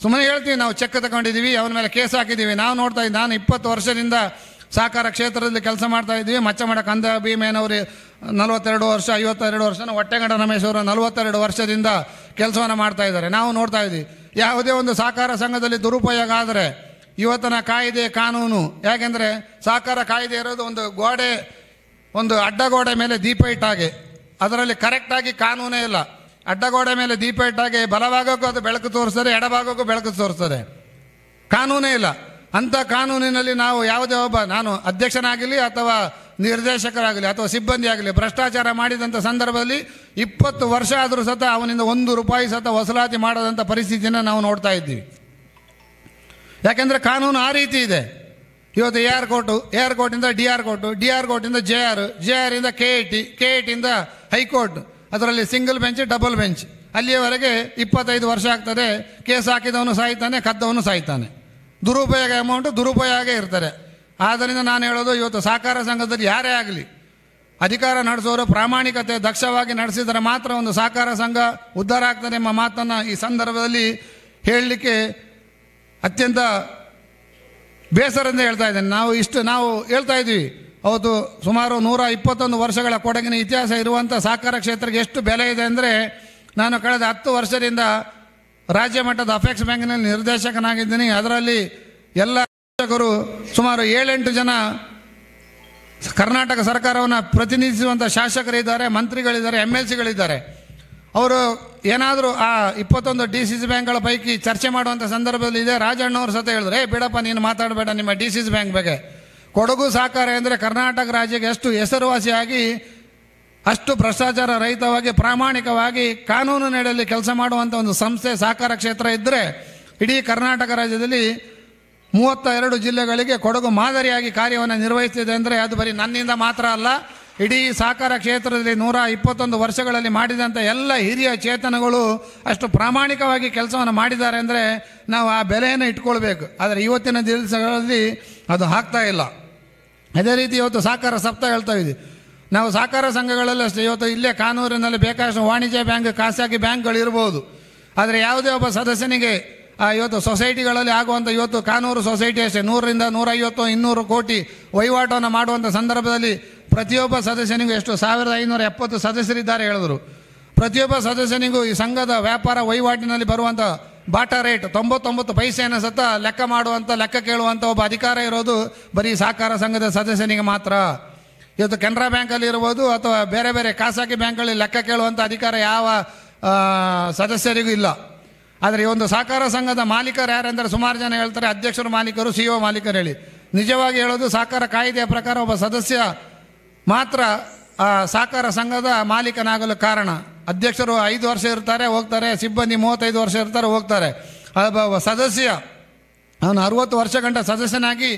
Speaker 3: ಸುಮ್ಮನೆ ಹೇಳ್ತೀವಿ ನಾವು ಚೆಕ್ ತಗೊಂಡಿದ್ದೀವಿ, ಅವನ ಮೇಲೆ ಕೇಸ್ ಹಾಕಿದ್ದೀವಿ. ನಾವು ನೋಡ್ತಾ ಇದ್ದೀವಿ, ನಾನು 20 ವರ್ಷದಿಂದ ಸಹಕಾರ ಕ್ಷೇತ್ರದಲ್ಲಿ ಕೆಲಸ ಮಾಡ್ತಾ ಇದ್ದೀವಿ. ಮಚ್ಚಮಡ ಕಂದ ಭೀಮೇನವರು 42 ವರ್ಷ, 52 ವರ್ಷ, ಹೊಟ್ಟೆಗಂಡ ರಮೇಶ್ ಅವರು 42 ವರ್ಷದಿಂದ ಕೆಲಸವನ್ನು ಮಾಡ್ತಾ ಇದ್ದಾರೆ. ನಾವು ನೋಡ್ತಾ ಇದ್ದೀವಿ, ಯಾವುದೇ ಒಂದು ಸಹಕಾರ ಸಂಘದಲ್ಲಿ ದುರುಪಯೋಗ ಆದರೆ ಇವತ್ತಿನ ಕಾಯ್ದೆ ಕಾನೂನು, ಯಾಕೆಂದರೆ ಸಹಕಾರ ಕಾಯ್ದೆ ಇರೋದು ಒಂದು ಅಡ್ಡಗೋಡೆ ಮೇಲೆ ದೀಪ ಇಟ್ಟಾಗೆ, ಅದರಲ್ಲಿ ಕರೆಕ್ಟಾಗಿ ಕಾನೂನೇ ಇಲ್ಲ. ಅಡ್ಡಗೋಡೆ ಮೇಲೆ ದೀಪ ಇಟ್ಟಾಗೆ ಬಲಭಾಗಕ್ಕೂ ಅದು ಬೆಳಕು ತೋರಿಸ್ತದೆ, ಎಡಭಾಗಕ್ಕೂ ಬೆಳಕು ತೋರಿಸ್ತದೆ, ಕಾನೂನೇ ಇಲ್ಲ. ಅಂಥ ಕಾನೂನಿನಲ್ಲಿ ನಾವು ಯಾವುದೇ ಒಬ್ಬ, ನಾನು ಅಧ್ಯಕ್ಷನಾಗಲಿ ಅಥವಾ ನಿರ್ದೇಶಕರಾಗಲಿ ಅಥವಾ ಸಿಬ್ಬಂದಿ ಆಗಲಿ ಭ್ರಷ್ಟಾಚಾರ ಮಾಡಿದಂಥ ಸಂದರ್ಭದಲ್ಲಿ 20 ವರ್ಷ ಆದರೂ ಸತ ಅವನಿಂದ 1 ರೂಪಾಯಿ ಸತ ವಸೂಲಾತಿ ಮಾಡೋದಂಥ ಪರಿಸ್ಥಿತಿಯನ್ನು ನಾವು ನೋಡ್ತಾ ಇದ್ದೀವಿ. ಯಾಕೆಂದರೆ ಕಾನೂನು ಆ ರೀತಿ ಇದೆ. ಇವತ್ತು AR court, AR ಕೋರ್ಟಿಂದ DR court, DR ಕೋರ್ಟಿಂದ JR ಇಂದ KIT ಇಂದ ಹೈಕೋರ್ಟ್, ಅದರಲ್ಲಿ ಸಿಂಗಲ್ ಬೆಂಚ್, ಡಬಲ್ ಬೆಂಚ್. ಅಲ್ಲಿಯವರೆಗೆ 25 ವರ್ಷ ಆಗ್ತದೆ. ಕೇಸ್ ಹಾಕಿದವನು ಸಾಯ್ತಾನೆ, ಕದ್ದವನು ಸಾಯ್ತಾನೆ. ದುರುಪಯೋಗ ಅಮೌಂಟು ದುರುಪಯೋಗ ಇರ್ತಾರೆ. ಆದ್ದರಿಂದ ನಾನು ಹೇಳೋದು, ಇವತ್ತು ಸಹಕಾರ ಸಂಘದಲ್ಲಿ ಯಾರೇ ಆಗಲಿ ಅಧಿಕಾರ ನಡೆಸೋರು ಪ್ರಾಮಾಣಿಕತೆ ದಕ್ಷವಾಗಿ ನಡೆಸಿದರೆ ಮಾತ್ರ ಒಂದು ಸಹಕಾರ ಸಂಘ ಉದ್ಧಾರ ಆಗ್ತದೆ ಎಂಬ ಮಾತನ್ನು ಈ ಸಂದರ್ಭದಲ್ಲಿ ಹೇಳಲಿಕ್ಕೆ ಅತ್ಯಂತ ಬೇಸರದಿಂದ ಹೇಳ್ತಾ ಇದ್ದೇನೆ. ನಾವು ಹೇಳ್ತಾ ಇದ್ವಿ, ಅವತ್ತು ಸುಮಾರು 121 ವರ್ಷಗಳ ಕೊಡಗಿನ ಇತಿಹಾಸ ಇರುವಂಥ ಸಹಕಾರ ಕ್ಷೇತ್ರಕ್ಕೆ ಎಷ್ಟು ಬೆಲೆ ಇದೆ ಅಂದರೆ, ನಾನು ಕಳೆದ 10 ವರ್ಷದಿಂದ ರಾಜ್ಯ ಮಟ್ಟದ ಅಪೆಕ್ಸ್ ಬ್ಯಾಂಕಿನಲ್ಲಿ ನಿರ್ದೇಶಕನಾಗಿದ್ದೀನಿ. ಅದರಲ್ಲಿ ಎಲ್ಲ ಶಿಕ್ಷಕರು ಸುಮಾರು 7-8 ಜನ ಕರ್ನಾಟಕ ಸರ್ಕಾರವನ್ನು ಪ್ರತಿನಿಧಿಸುವಂಥ ಶಾಸಕರಿದ್ದಾರೆ, ಮಂತ್ರಿಗಳಿದ್ದಾರೆ, MLCಗಳಿದ್ದಾರೆ. ಅವರು ಏನಾದರೂ ಆ 21 DCC ಬ್ಯಾಂಕ್ಗಳ ಪೈಕಿ ಚರ್ಚೆ ಮಾಡುವಂಥ ಸಂದರ್ಭದಲ್ಲಿ ಇದೆ. ರಾಜಣ್ಣವ್ರ ಸತ ಹೇಳಿದ್ರೆ, ಬಿಡಪ್ಪ ನೀನು ಮಾತಾಡಬೇಡ ನಿಮ್ಮ DCC ಬ್ಯಾಂಕ್ ಬಗ್ಗೆ. ಕೊಡಗು ಸಹಕಾರ ಅಂದರೆ ಕರ್ನಾಟಕ ರಾಜ್ಯಕ್ಕೆ ಎಷ್ಟು ಹೆಸರುವಾಸಿಯಾಗಿ, ಅಷ್ಟು ಭ್ರಷ್ಟಾಚಾರ ರಹಿತವಾಗಿ ಪ್ರಾಮಾಣಿಕವಾಗಿ ಕಾನೂನು ನೆಲೆಯಲ್ಲಿ ಕೆಲಸ ಮಾಡುವಂಥ ಒಂದು ಸಂಸ್ಥೆ ಸಹಕಾರ ಕ್ಷೇತ್ರ ಇದ್ದರೆ, ಇಡೀ ಕರ್ನಾಟಕ ರಾಜ್ಯದಲ್ಲಿ 32 ಜಿಲ್ಲೆಗಳಿಗೆ ಕೊಡಗು ಮಾದರಿಯಾಗಿ ಕಾರ್ಯವನ್ನು ನಿರ್ವಹಿಸ್ತಿದೆ ಅಂದರೆ ಅದು ಬರೀ ನನ್ನಿಂದ ಮಾತ್ರ ಅಲ್ಲ, ಇಡೀ ಸಹಕಾರ ಕ್ಷೇತ್ರದಲ್ಲಿ 121 ವರ್ಷಗಳಲ್ಲಿ ಮಾಡಿದಂಥ ಎಲ್ಲ ಹಿರಿಯ ಚೇತನಗಳು ಅಷ್ಟು ಪ್ರಾಮಾಣಿಕವಾಗಿ ಕೆಲಸವನ್ನು ಮಾಡಿದ್ದಾರೆ ಅಂದರೆ ನಾವು ಆ ಬೆಲೆಯನ್ನು ಇಟ್ಕೊಳ್ಬೇಕು. ಆದರೆ ಇವತ್ತಿನ ದಿವಸಗಳಲ್ಲಿ ಅದು ಆಗ್ತಾ ಇಲ್ಲ. ಅದೇ ರೀತಿ ಇವತ್ತು ಸಹಕಾರ ಸಪ್ತಾಹ ಹೇಳ್ತಾ ಇದ್ದೀವಿ ನಾವು. ಸಹಕಾರ ಸಂಘಗಳಲ್ಲಿ ಅಷ್ಟೇ, ಇವತ್ತು ಇಲ್ಲೇ ಕಾನೂರಿನಲ್ಲಿ ಬೇಕಾದಷ್ಟು ವಾಣಿಜ್ಯ ಬ್ಯಾಂಕ್, ಖಾಸಗಿ ಬ್ಯಾಂಕ್ಗಳಿರ್ಬೋದು. ಆದರೆ ಯಾವುದೇ ಒಬ್ಬ ಸದಸ್ಯನಿಗೆ ಇವತ್ತು ಸೊಸೈಟಿಗಳಲ್ಲಿ ಆಗುವಂಥ, ಇವತ್ತು ಕಾನೂರು ಸೊಸೈಟಿ ಅಷ್ಟೇ 100ರಿಂದ 150, 200 ಕೋಟಿ ವಹಿವಾಟನ್ನು ಮಾಡುವಂಥ ಸಂದರ್ಭದಲ್ಲಿ ಪ್ರತಿಯೊಬ್ಬ ಸದಸ್ಯನಿಗೂ ಎಷ್ಟು 1570 ಸದಸ್ಯರಿದ್ದಾರೆ ಹೇಳಿದ್ರು. ಪ್ರತಿಯೊಬ್ಬ ಸದಸ್ಯನಿಗೂ ಈ ಸಂಘದ ವ್ಯಾಪಾರ ವಹಿವಾಟಿನಲ್ಲಿ ಬರುವಂಥ ಬಾಟಾ ರೇಟ್ 99 ಪೈಸೆಯನ್ನು ಸತ ಲೆಕ್ಕ ಮಾಡುವಂಥ, ಲೆಕ್ಕ ಕೇಳುವಂಥ ಒಬ್ಬ ಅಧಿಕಾರ ಇರೋದು ಬರೀ ಸಹಕಾರ ಸಂಘದ ಸದಸ್ಯನಿಗೆ ಮಾತ್ರ. ಇವತ್ತು ಕೆನರಾ ಬ್ಯಾಂಕಲ್ಲಿ ಇರ್ಬೋದು ಅಥವಾ ಬೇರೆ ಬೇರೆ ಖಾಸಗಿ ಬ್ಯಾಂಕ್ಗಳಲ್ಲಿ ಲೆಕ್ಕ ಕೇಳುವಂಥ ಅಧಿಕಾರ ಯಾವ ಸದಸ್ಯರಿಗೂ ಇಲ್ಲ. ಆದರೆ ಈ ಒಂದು ಸಹಕಾರ ಸಂಘದ ಮಾಲೀಕರು ಯಾರೆಂದರೆ ಸುಮಾರು ಜನ ಹೇಳ್ತಾರೆ ಅಧ್ಯಕ್ಷರು ಮಾಲೀಕರು, CEO ಮಾಲೀಕರು ಹೇಳಿ. ನಿಜವಾಗಿ ಹೇಳೋದು ಸಹಕಾರ ಕಾಯ್ದೆಯ ಪ್ರಕಾರ ಒಬ್ಬ ಸದಸ್ಯ ಮಾತ್ರ ಆ ಸಹಕಾರ ಸಂಘದ ಮಾಲೀಕನಾಗಲು ಕಾರಣ. ಅಧ್ಯಕ್ಷರು 5 ವರ್ಷ ಇರ್ತಾರೆ, ಹೋಗ್ತಾರೆ. ಸಿಬ್ಬಂದಿ 35 ವರ್ಷ ಇರ್ತಾರೆ, ಹೋಗ್ತಾರೆ. ಒಬ್ಬ ಸದಸ್ಯ ಅವನು 60 ವರ್ಷ ಗಂಟ ಸದಸ್ಯನಾಗಿ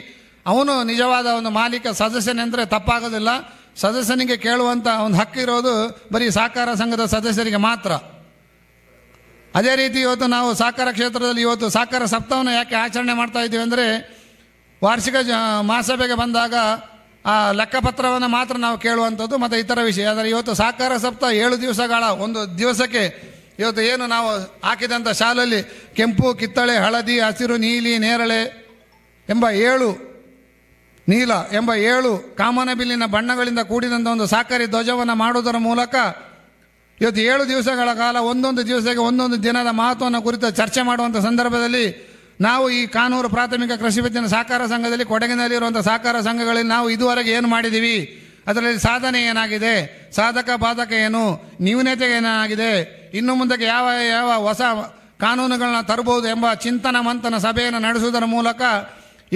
Speaker 3: ಅವನು ನಿಜವಾದ ಒಂದು ಮಾಲೀಕ ಸದಸ್ಯನೆಂದರೆ ತಪ್ಪಾಗೋದಿಲ್ಲ. ಸದಸ್ಯನಿಗೆ ಕೇಳುವಂಥ ಒಂದು ಹಕ್ಕಿರೋದು ಬರೀ ಸಹಕಾರ ಸಂಘದ ಸದಸ್ಯರಿಗೆ ಮಾತ್ರ. ಅದೇ ರೀತಿ ಇವತ್ತು ನಾವು ಸಹಕಾರ ಕ್ಷೇತ್ರದಲ್ಲಿ ಇವತ್ತು ಸಹಕಾರ ಸಪ್ತಾಹವನ್ನು ಯಾಕೆ ಆಚರಣೆ ಮಾಡ್ತಾ ಇದ್ದೀವಿ ಅಂದರೆ, ವಾರ್ಷಿಕ ಮಹಾಸಭೆಗೆ ಬಂದಾಗ ಆ ಲೆಕ್ಕಪತ್ರವನ್ನು ಮಾತ್ರ ನಾವು ಕೇಳುವಂಥದ್ದು ಮತ್ತು ಇತರ ವಿಷಯ. ಆದರೆ ಇವತ್ತು ಸಹಕಾರ ಸಪ್ತಾಹ 7 ದಿವಸಗಳ ಒಂದು ದಿವಸಕ್ಕೆ ಇವತ್ತು ಏನು ನಾವು ಹಾಕಿದಂಥ ಶಾಲೆಯಲ್ಲಿ ಕೆಂಪು, ಕಿತ್ತಳೆ, ಹಳದಿ, ಹಸಿರು, ನೀಲಿ, ನೇರಳೆ ಎಂಬ 7 ನೀಲ ಎಂಬ 7 ಕಾಮನಬಿಲ್ಲಿನ ಬಣ್ಣಗಳಿಂದ ಕೂಡಿದಂಥ ಒಂದು ಸಹಕಾರಿ ಧ್ವಜವನ್ನು ಮಾಡುವುದರ ಮೂಲಕ ಇವತ್ತು 7 ದಿವಸಗಳ ಕಾಲ ಒಂದೊಂದು ದಿವಸಕ್ಕೆ ಒಂದೊಂದು ದಿನದ ಮಹತ್ವವನ್ನು ಕುರಿತು ಚರ್ಚೆ ಮಾಡುವಂಥ ಸಂದರ್ಭದಲ್ಲಿ ನಾವು ಈ ಕಾನೂರು ಪ್ರಾಥಮಿಕ ಕೃಷಿ ವಿಜ್ಞಾನ ಸಹಕಾರ ಸಂಘದಲ್ಲಿ ಕೊಡಗಿನಲ್ಲಿರುವಂಥ ಸಹಕಾರ ಸಂಘಗಳಲ್ಲಿ ನಾವು ಇದುವರೆಗೆ ಏನು ಮಾಡಿದ್ದೀವಿ, ಅದರಲ್ಲಿ ಸಾಧನೆ ಏನಾಗಿದೆ, ಸಾಧಕ ಬಾಧಕ ಏನು, ನ್ಯೂನತೆ ಏನಾಗಿದೆ, ಇನ್ನು ಮುಂದಕ್ಕೆ ಯಾವ ಯಾವ ಹೊಸ ಕಾನೂನುಗಳನ್ನ ತರಬಹುದು ಎಂಬ ಚಿಂತನ ಮಂಥನ ಸಭೆಯನ್ನು ನಡೆಸುವುದರ ಮೂಲಕ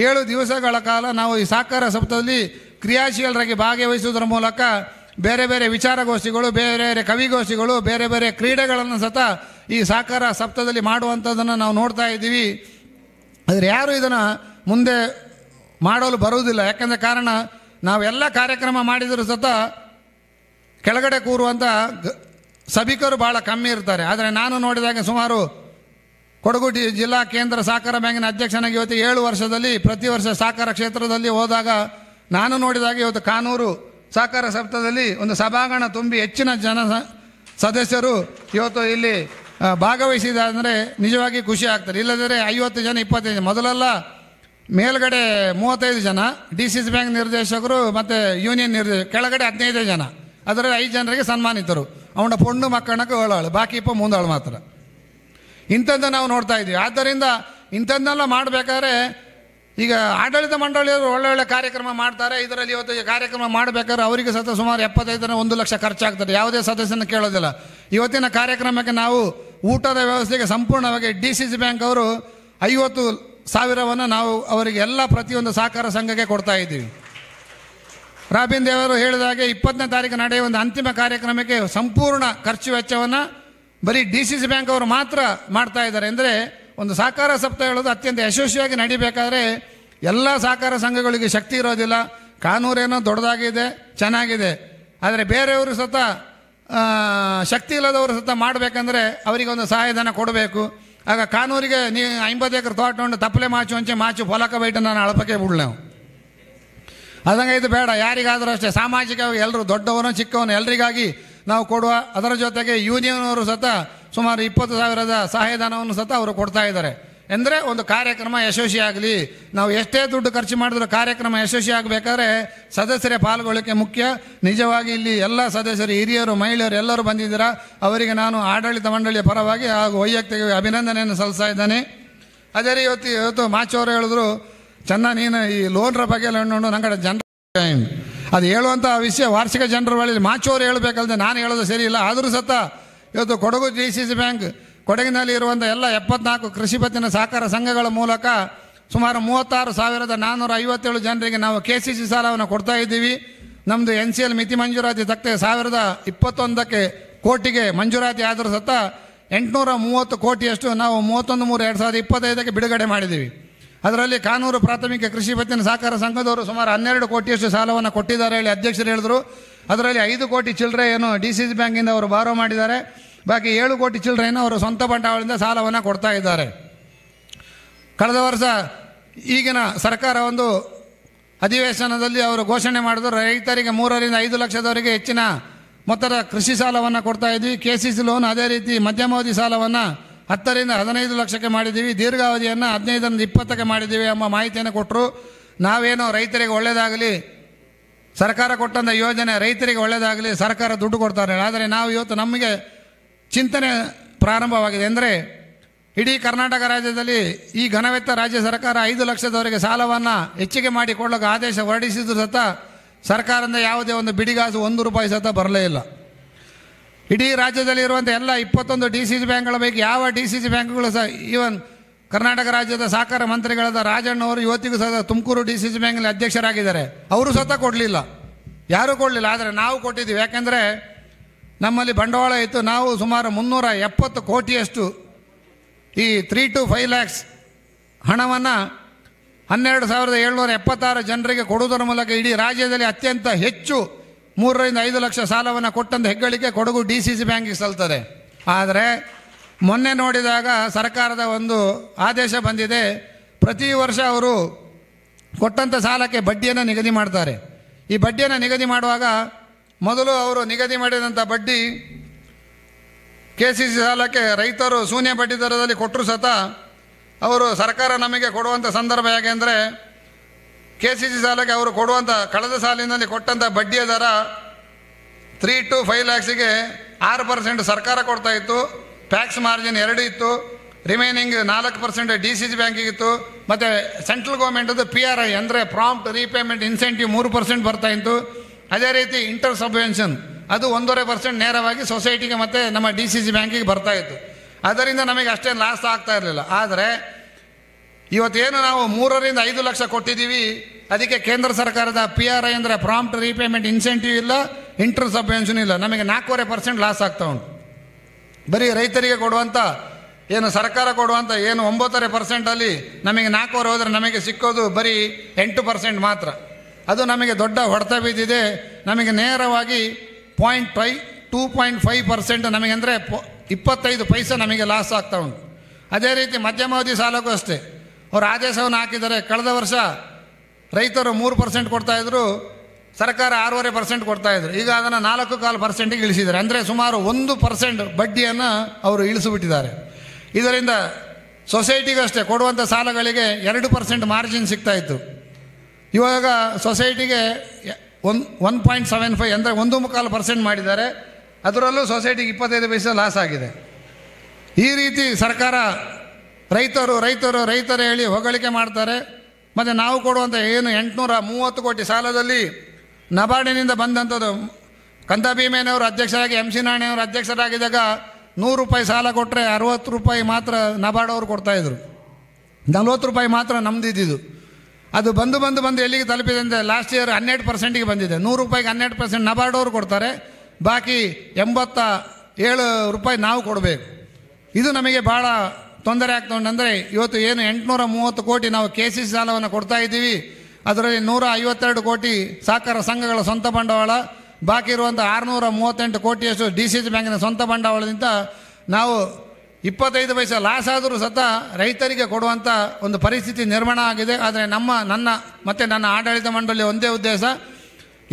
Speaker 3: 7 ದಿವಸಗಳ ಕಾಲ ನಾವು ಈ ಸಹಕಾರ ಸಪ್ತಾಹದಲ್ಲಿ ಕ್ರಿಯಾಶೀಲರಾಗಿ ಭಾಗವಹಿಸುವುದರ ಮೂಲಕ ಬೇರೆ ಬೇರೆ ವಿಚಾರಗೋಷ್ಠಿಗಳು, ಬೇರೆ ಬೇರೆ ಕವಿಗೋಷ್ಠಿಗಳು, ಬೇರೆ ಬೇರೆ ಕ್ರೀಡೆಗಳನ್ನು ಸತ ಈ ಸಹಕಾರ ಸಪ್ತಾಹದಲ್ಲಿ ಮಾಡುವಂಥದ್ದನ್ನು ನಾವು ನೋಡ್ತಾ ಇದ್ದೀವಿ. ಆದರೆ ಯಾರು ಇದನ್ನು ಮುಂದೆ ಮಾಡಲು ಬರುವುದಿಲ್ಲ. ಯಾಕೆಂದರೆ ಕಾರಣ ನಾವೆಲ್ಲ ಕಾರ್ಯಕ್ರಮ ಮಾಡಿದರೂ ಸತ ಕೆಳಗಡೆ ಕೂರುವಂಥ ಸಭಿಕರು ಭಾಳ ಕಮ್ಮಿ ಇರ್ತಾರೆ. ಆದರೆ ನಾನು ನೋಡಿದಾಗ ಸುಮಾರು ಕೊಡಗು ಜಿಲ್ಲಾ ಕೇಂದ್ರ ಸಹಕಾರ ಬ್ಯಾಂಕಿನ ಅಧ್ಯಕ್ಷನಾಗಿ ಇವತ್ತು 7 ವರ್ಷದಲ್ಲಿ ಪ್ರತಿ ವರ್ಷ ಸಹಕಾರ ಕ್ಷೇತ್ರದಲ್ಲಿ ಹೋದಾಗ ನಾನು ನೋಡಿದಾಗ ಇವತ್ತು ಕಾನೂರು ಸಹಕಾರ ಸಪ್ತಾಹದಲ್ಲಿ ಒಂದು ಸಭಾಂಗಣ ತುಂಬಿ ಹೆಚ್ಚಿನ ಸದಸ್ಯರು ಇವತ್ತು ಇಲ್ಲಿ ಭಾಗವಹಿಸಿದ ಅಂದರೆ ನಿಜವಾಗಿ ಖುಷಿ ಆಗ್ತದೆ. ಇಲ್ಲದ್ರೆ 50 ಜನ 25 ಜನ, ಮೊದಲೆಲ್ಲ ಮೇಲ್ಗಡೆ 35 ಜನ DCC ಬ್ಯಾಂಕ್ ನಿರ್ದೇಶಕರು ಮತ್ತು ಯೂನಿಯನ್ ನಿರ್ದೇಶಕರು, ಕೆಳಗಡೆ 15 ಜನ, ಅದರಲ್ಲಿ 5 ಜನರಿಗೆ ಸನ್ಮಾನಿತರು. ಅವನ ಪೊಣ್ಣು ಮಕ್ಕಳಕ್ಕೆ ಹೇಳಾಳು, ಬಾಕಿ ಮುಂದಾಳು ಮಾತ್ರ. ಇಂಥದ್ದು ನಾವು ನೋಡ್ತಾ ಇದ್ದೀವಿ. ಆದ್ದರಿಂದ ಇಂಥದ್ದನ್ನೆಲ್ಲ ಮಾಡಬೇಕಾದ್ರೆ ಈಗ ಆಡಳಿತ ಮಂಡಳಿಯವರು ಒಳ್ಳೊಳ್ಳೆ ಕಾರ್ಯಕ್ರಮ ಮಾಡ್ತಾರೆ. ಇದರಲ್ಲಿ ಇವತ್ತು ಕಾರ್ಯಕ್ರಮ ಮಾಡಬೇಕಾದ್ರೆ ಅವರಿಗೆ ಸತ ಸುಮಾರು 75 1 ಲಕ್ಷ ಖರ್ಚಾಗ್ತದೆ. ಯಾವುದೇ ಸದಸ್ಯನ ಕೇಳೋದಿಲ್ಲ. ಇವತ್ತಿನ ಕಾರ್ಯಕ್ರಮಕ್ಕೆ ನಾವು ಊಟದ ವ್ಯವಸ್ಥೆಗೆ ಸಂಪೂರ್ಣವಾಗಿ DCC ಬ್ಯಾಂಕ್ ಅವರು 50,000 ನಾವು ಅವರಿಗೆ ಎಲ್ಲ ಪ್ರತಿಯೊಂದು ಸಹಕಾರ ಸಂಘಕ್ಕೆ ಕೊಡ್ತಾ ಇದ್ದೀವಿ. ರಾಬಿನ್ ದೇವರು ಹೇಳಿದಾಗೆ 20ನೇ ತಾರೀಕು ನಡೆಯುವ ಒಂದು ಅಂತಿಮ ಕಾರ್ಯಕ್ರಮಕ್ಕೆ ಸಂಪೂರ್ಣ ಖರ್ಚು ವೆಚ್ಚವನ್ನು ಬರೀ DCC ಬ್ಯಾಂಕ್ ಅವರು ಮಾತ್ರ ಮಾಡ್ತಾ ಇದ್ದಾರೆ. ಅಂದರೆ ಒಂದು ಸಹಕಾರ ಸಪ್ತಾಹ ಹೇಳೋದು ಅತ್ಯಂತ ಯಶಸ್ವಿಯಾಗಿ ನಡಿಬೇಕಾದ್ರೆ ಎಲ್ಲ ಸಹಕಾರ ಸಂಘಗಳಿಗೆ ಶಕ್ತಿ ಇರೋದಿಲ್ಲ. ಕಾನೂರೇನೋ ದೊಡ್ಡದಾಗಿದೆ, ಚೆನ್ನಾಗಿದೆ, ಆದರೆ ಬೇರೆಯವರು ಸತ ಶಕ್ತಿ ಇಲ್ಲದವರು ಸತ ಮಾಡಬೇಕಂದ್ರೆ ಅವರಿಗೆ ಒಂದು ಸಹಾಯಧನ ಕೊಡಬೇಕು. ಆಗ ಕಾನೂರಿಗೆ ನೀವು 50 ಎಕರೆ ತೋಟ ಉಂಟು, ತಪ್ಪಲೆ ಮಾಚು ಫಲಕ ಬೈಟ ನಾನು ಅಳಪಕ್ಕೆ ಬಿಡಲಿ ನಾವು. ಅದಂಗೆ ಇದು ಬೇಡ. ಯಾರಿಗಾದರೂ ಅಷ್ಟೇ ಸಾಮಾಜಿಕವಾಗಿ ಎಲ್ಲರೂ ದೊಡ್ಡವನು ಚಿಕ್ಕವನು ಎಲ್ಲರಿಗಾಗಿ ನಾವು ಕೊಡುವ. ಅದರ ಜೊತೆಗೆ ಯೂನಿಯನ್ ಅವರು ಸತ ಸುಮಾರು 20,000 ಸಹಾಯಧನವನ್ನು ಸತ ಅವರು ಕೊಡ್ತಾ ಇದ್ದಾರೆ. ಅಂದರೆ ಒಂದು ಕಾರ್ಯಕ್ರಮ ಯಶಸ್ವಿಯಾಗಲಿ, ನಾವು ಎಷ್ಟೇ ದುಡ್ಡು ಖರ್ಚು ಮಾಡಿದ್ರು ಕಾರ್ಯಕ್ರಮ ಯಶಸ್ವಿ ಆಗಬೇಕಾದ್ರೆ ಸದಸ್ಯರೇ ಪಾಲ್ಗೊಳ್ಳಿಕೆ ಮುಖ್ಯ. ನಿಜವಾಗಿ ಇಲ್ಲಿ ಎಲ್ಲ ಸದಸ್ಯರು, ಹಿರಿಯರು, ಮಹಿಳೆಯರು ಎಲ್ಲರೂ ಬಂದಿದ್ದೀರಾ. ಅವರಿಗೆ ನಾನು ಆಡಳಿತ ಮಂಡಳಿಯ ಪರವಾಗಿ ಹಾಗೂ ವೈಯಕ್ತಿಕ ಅಭಿನಂದನೆಯನ್ನು ಸಲ್ಲಿಸ್ತಾ ಇದ್ದೇನೆ. ಅದೇ ಇವತ್ತು ಮಾಚು ಅವರು ಹೇಳಿದ್ರು, ಚೆನ್ನ ನೀನು ಈ ಲೋನ್ರ ಬಗ್ಗೆ ಎಲ್ಲ ನೋಡು ನಂಗಡೆ ಜನರ ಅದು ಹೇಳುವಂಥ ವಿಷಯ ವಾರ್ಷಿಕ ಜನರ ಬಳಿ ಮಾಚು ಅವರು ಹೇಳಬೇಕಲ್ಲದೆ ನಾನು ಹೇಳೋದು ಸರಿ ಇಲ್ಲ. ಆದರೂ ಸತ ಇವತ್ತು ಕೊಡಗು DCC ಬ್ಯಾಂಕ್ ಕೊಡಗಿನಲ್ಲಿ ಇರುವಂಥ ಎಲ್ಲ 74 ಕೃಷಿ ಪತ್ತಿನ ಸಹಕಾರ ಸಂಘಗಳ ಮೂಲಕ ಸುಮಾರು 36,457 ಜನರಿಗೆ ನಾವು KCC ಸಾಲವನ್ನು ಕೊಡ್ತಾ ಇದ್ದೀವಿ. ನಮ್ಮದು NCL ಮಿತಿ ಮಂಜೂರಾತಿ ತಕ್ಕ 2021 ಕೋಟಿಗೆ ಮಂಜೂರಾತಿ ಆದರೂ ಸತ 830 ಕೋಟಿಯಷ್ಟು ನಾವು 31/3/2025 ಬಿಡುಗಡೆ ಮಾಡಿದ್ದೀವಿ. ಅದರಲ್ಲಿ ಕಾನೂರು ಪ್ರಾಥಮಿಕ ಕೃಷಿ ಪತ್ತಿನ ಸಹಕಾರ ಸಂಘದವರು ಸುಮಾರು 12 ಕೋಟಿಯಷ್ಟು ಸಾಲವನ್ನು ಕೊಟ್ಟಿದ್ದಾರೆ ಹೇಳಿ ಅಧ್ಯಕ್ಷರು ಹೇಳಿದ್ರು. ಅದರಲ್ಲಿ 5 ಕೋಟಿ ಚಿಲ್ಲರೆ ಏನು DCC ಬ್ಯಾಂಕಿಂದ ಅವರು ಬಾರೋ ಮಾಡಿದ್ದಾರೆ. ಬಾಕಿ 7 ಕೋಟಿ ಚಿಲ್ಲರೆಯನ್ನು ಅವರು ಸ್ವಂತ ಬಂಡವಾಳದಿಂದ ಸಾಲವನ್ನು ಕೊಡ್ತಾ ಇದ್ದಾರೆ. ಕಳೆದ ವರ್ಷ ಈಗಿನ ಸರ್ಕಾರ ಒಂದು ಅಧಿವೇಶನದಲ್ಲಿ ಅವರು ಘೋಷಣೆ ಮಾಡಿದ್ರು, ರೈತರಿಗೆ 3 ರಿಂದ 5 ಲಕ್ಷದವರೆಗೆ ಹೆಚ್ಚಿನ ಮೊತ್ತದ ಕೃಷಿ ಸಾಲವನ್ನು ಕೊಡ್ತಾ ಇದ್ವಿ. KCC ಲೋನ್ ಅದೇ ರೀತಿ ಮಧ್ಯಮಾವಧಿ ಸಾಲವನ್ನು 10 ರಿಂದ 15 ಲಕ್ಷಕ್ಕೆ ಮಾಡಿದ್ದೀವಿ. ದೀರ್ಘಾವಧಿಯನ್ನು 15 ರಿಂದ 20ಕ್ಕೆ ಮಾಡಿದ್ದೀವಿ ಎಂಬ ಮಾಹಿತಿಯನ್ನು ಕೊಟ್ಟರು. ನಾವೇನೋ ರೈತರಿಗೆ ಒಳ್ಳೆಯದಾಗಲಿ, ಸರ್ಕಾರ ಕೊಟ್ಟಂಥ ಯೋಜನೆ ರೈತರಿಗೆ ಒಳ್ಳೆಯದಾಗಲಿ, ಸರ್ಕಾರ ದುಡ್ಡು ಕೊಡ್ತಾರೆ. ಆದರೆ ನಾವು ಇವತ್ತು ನಮಗೆ ಚಿಂತನೆ ಪ್ರಾರಂಭವಾಗಿದೆ. ಅಂದರೆ ಇಡೀ ಕರ್ನಾಟಕ ರಾಜ್ಯದಲ್ಲಿ ಈ ಘನವೆತ್ತ ರಾಜ್ಯ ಸರ್ಕಾರ 5 ಲಕ್ಷದವರೆಗೆ ಸಾಲವನ್ನು ಹೆಚ್ಚಿಗೆ ಮಾಡಿ ಕೊಡಲಿಕ್ಕೆ ಆದೇಶ ಹೊರಡಿಸಿದ್ರು ಸತ ಸರ್ಕಾರದಿಂದ ಯಾವುದೇ ಒಂದು ಬಿಡಿಗಾಸು 1 ರೂಪಾಯಿ ಸತ ಬರಲೇ ಇಲ್ಲ. ಇಡೀ ರಾಜ್ಯದಲ್ಲಿರುವಂಥ ಎಲ್ಲ 21 DCC ಬ್ಯಾಂಕ್ಗಳ ಪೈಕಿ ಯಾವ DCC ಬ್ಯಾಂಕ್ಗಳು ಸಹ ಈವನ್ ಕರ್ನಾಟಕ ರಾಜ್ಯದ ಸಹಕಾರ ಮಂತ್ರಿಗಳಾದ ರಾಜಣ್ಣವರು ಇವತ್ತಿಗೂ ಸಹ ತುಮಕೂರು DCC ಬ್ಯಾಂಕ್ನಲ್ಲಿ ಅಧ್ಯಕ್ಷರಾಗಿದ್ದಾರೆ. ಅವರು ಸಹ ಕೊಡಲಿಲ್ಲ, ಯಾರೂ ಕೊಡಲಿಲ್ಲ. ಆದರೆ ನಾವು ಕೊಟ್ಟಿದ್ದೀವಿ. ಯಾಕೆಂದರೆ ನಮ್ಮಲ್ಲಿ ಬಂಡವಾಳ ಇತ್ತು. ನಾವು ಸುಮಾರು 370 ಕೋಟಿಯಷ್ಟು ಈ 3 to 5 lakhs ಹಣವನ್ನು 12,776 ಜನರಿಗೆ ಕೊಡುವುದರ ಮೂಲಕ ಇಡೀ ರಾಜ್ಯದಲ್ಲಿ ಅತ್ಯಂತ ಹೆಚ್ಚು 3 ರಿಂದ 5 ಲಕ್ಷ ಸಾಲವನ್ನು ಕೊಟ್ಟಂಥ ಹೆಗ್ಗಳಿಕೆ ಕೊಡಗು DCC ಬ್ಯಾಂಕಿಗೆ ಸಲ್ತದೆ. ಆದರೆ ಮೊನ್ನೆ ನೋಡಿದಾಗ ಸರ್ಕಾರದ ಒಂದು ಆದೇಶ ಬಂದಿದೆ. ಪ್ರತಿ ವರ್ಷ ಅವರು ಕೊಟ್ಟಂಥ ಸಾಲಕ್ಕೆ ಬಡ್ಡಿಯನ್ನು ನಿಗದಿ ಮಾಡ್ತಾರೆ. ಈ ಬಡ್ಡಿಯನ್ನು ನಿಗದಿ ಮಾಡುವಾಗ ಮೊದಲು ಅವರು ನಿಗದಿ ಮಾಡಿದಂಥ ಬಡ್ಡಿ KCC ಸಾಲಕ್ಕೆ ರೈತರು ಶೂನ್ಯ ಬಡ್ಡಿ ದರದಲ್ಲಿ ಕೊಟ್ಟರು ಸತ ಅವರು ಸರ್ಕಾರ ನಮಗೆ ಕೊಡುವಂಥ ಸಂದರ್ಭ ಹೇಗೆ ಅಂದರೆ KCC ಸಾಲಕ್ಕೆ ಅವರು ಕೊಡುವಂಥ ಕಳೆದ ಸಾಲಿನಲ್ಲಿ ಕೊಟ್ಟಂಥ ಬಡ್ಡಿಯ ದರ 3 to 5 lakhsಗೆ 6% ಸರ್ಕಾರ ಕೊಡ್ತಾ ಇತ್ತು. ಟ್ಯಾಕ್ಸ್ ಮಾರ್ಜಿನ್ 2 ಇತ್ತು. Remaining 4% DCC ಬ್ಯಾಂಕಿಗಿತ್ತು. ಮತ್ತು ಸೆಂಟ್ರಲ್ ಗೌರ್ಮೆಂಟದು PRI ಅಂದರೆ ಪ್ರಾಂಪ್ಟ್ ರೀಪೇಮೆಂಟ್ ಇನ್ಸೆಂಟಿವ್ 3% ಬರ್ತಾ ಇತ್ತು. ಅದೇ ರೀತಿ ಇಂಟರ್ ಸಬ್ವೆನ್ಷನ್ ಅದು 1.5% ನೇರವಾಗಿ ಸೊಸೈಟಿಗೆ ಮತ್ತು ನಮ್ಮ DCC ಬ್ಯಾಂಕಿಗೆ ಬರ್ತಾ ಇತ್ತು. ಅದರಿಂದ ನಮಗೆ ಅಷ್ಟೇನು ಲಾಸ್ ಆಗ್ತಾ ಇರಲಿಲ್ಲ. ಆದರೆ ಇವತ್ತೇನು ನಾವು 3 ರಿಂದ 5 ಲಕ್ಷ ಕೊಟ್ಟಿದ್ದೀವಿ, ಅದಕ್ಕೆ ಕೇಂದ್ರ ಸರ್ಕಾರದ PRI ಅಂದರೆ ಪ್ರಾಂಪ್ಟ್ ರೀಪೇಮೆಂಟ್ ಇನ್ಸೆಂಟಿವ್ ಇಲ್ಲ, ಇಂಟರ್ ಸಬ್ವೆನ್ಷನ್ ಇಲ್ಲ. ನಮಗೆ 4.5% ಲಾಸ್ ಆಗ್ತಾ ಉಂಟು. ಬರೀ ರೈತರಿಗೆ ಕೊಡುವಂಥ ಏನು ಸರ್ಕಾರ ಕೊಡುವಂಥ ಏನು 9.5% ನಮಗೆ 4 ಹೋದರೆ ನಮಗೆ ಸಿಕ್ಕೋದು ಬರೀ 8% ಮಾತ್ರ. ಅದು ನಮಗೆ ದೊಡ್ಡ ಹೊಡೆತ ಬಿದ್ದಿದೆ. ನಮಗೆ ನೇರವಾಗಿ 2.5% ನಮಗೆ ಅಂದರೆ 25 ಪೈಸೆ ನಮಗೆ ಲಾಸ್ ಆಗ್ತಾ ಉಂಟು. ಅದೇ ರೀತಿ ಮಧ್ಯಮಾವಧಿ ಸಾಲಕ್ಕೂ ಅಷ್ಟೇ ಅವರು ಆದೇಶವನ್ನು ಹಾಕಿದ್ದಾರೆ. ಕಳೆದ ವರ್ಷ ರೈತರು 3% ಕೊಡ್ತಾಯಿದ್ರು. ಸರ್ಕಾರ 6.5% ಕೊಡ್ತಾಯಿದ್ರು. ಈಗ ಅದನ್ನು 4.25% ಇಳಿಸಿದ್ದಾರೆ. ಅಂದರೆ ಸುಮಾರು 1% ಬಡ್ಡಿಯನ್ನು ಅವರು ಇಳಿಸಿಬಿಟ್ಟಿದ್ದಾರೆ. ಇದರಿಂದ ಸೊಸೈಟಿಗಷ್ಟೇ ಕೊಡುವಂಥ ಸಾಲಗಳಿಗೆ 2% ಮಾರ್ಜಿನ್ ಸಿಗ್ತಾಯಿತ್ತು. ಇವಾಗ ಸೊಸೈಟಿಗೆ 1.75 ಅಂದರೆ 1.25% ಮಾಡಿದ್ದಾರೆ. ಅದರಲ್ಲೂ ಸೊಸೈಟಿಗೆ 25 ಪೈಸೆ ಲಾಸ್ ಆಗಿದೆ. ಈ ರೀತಿ ಸರ್ಕಾರ ರೈತರು ಹೇಳಿ ಹೊಗಳಿಕೆ ಮಾಡ್ತಾರೆ. ಮತ್ತು ನಾವು ಕೊಡುವಂಥ ಏನು 830 ಕೋಟಿ ಸಾಲದಲ್ಲಿ ನಬಾರ್ಡಿನಿಂದ ಬಂದಂಥದ್ದು, ಕಂದ ಭೀಮೇನವರು ಅಧ್ಯಕ್ಷರಾಗಿ MC ನಾಣೆಯವರು ಅಧ್ಯಕ್ಷರಾಗಿದ್ದಾಗ 100 ರೂಪಾಯಿ ಸಾಲ ಕೊಟ್ಟರೆ 60 ರೂಪಾಯಿ ಮಾತ್ರ ನಬಾರ್ಡ್ ಅವರು ಕೊಡ್ತಾಯಿದ್ರು, 40 ರೂಪಾಯಿ ಮಾತ್ರ ನಮ್ದಿದ್ದು. ಅದು ಬಂದು ಎಲ್ಲಿಗೆ ತಲುಪಿದೆ ಅಂದರೆ ಲಾಸ್ಟ್ ಇಯರ್ 12%ಗೆ ಬಂದಿದೆ. 100 ರೂಪಾಯಿಗೆ 12% ನಬಾರ್ಡ್ ಅವರು ಕೊಡ್ತಾರೆ, ಬಾಕಿ 87 ರೂಪಾಯಿ ನಾವು ಕೊಡಬೇಕು. ಇದು ನಮಗೆ ಭಾಳ ತೊಂದರೆ ಆಗ್ತಾ ಉಂಟು. ಅಂದರೆ ಇವತ್ತು ಏನು 830 ಕೋಟಿ ನಾವು KCC ಸಾಲವನ್ನು ಕೊಡ್ತಾ ಇದ್ದೀವಿ, ಅದರಲ್ಲಿ 152 ಕೋಟಿ ಸಹಕಾರ ಸಂಘಗಳ ಸ್ವಂತ ಬಂಡವಾಳ, ಬಾಕಿ ಇರುವಂಥ 638 ಕೋಟಿಯಷ್ಟು DCC ಬ್ಯಾಂಕಿನ ಸ್ವಂತ ಬಂಡವಾಳದಿಂದ ನಾವು 25 ಪೈಸೆ ಲಾಸ್ ಆದರೂ ಸತ ರೈತರಿಗೆ ಕೊಡುವಂಥ ಒಂದು ಪರಿಸ್ಥಿತಿ ನಿರ್ಮಾಣ ಆಗಿದೆ. ಆದರೆ ನನ್ನ ಆಡಳಿತ ಮಂಡಳಿ ಒಂದೇ ಉದ್ದೇಶ,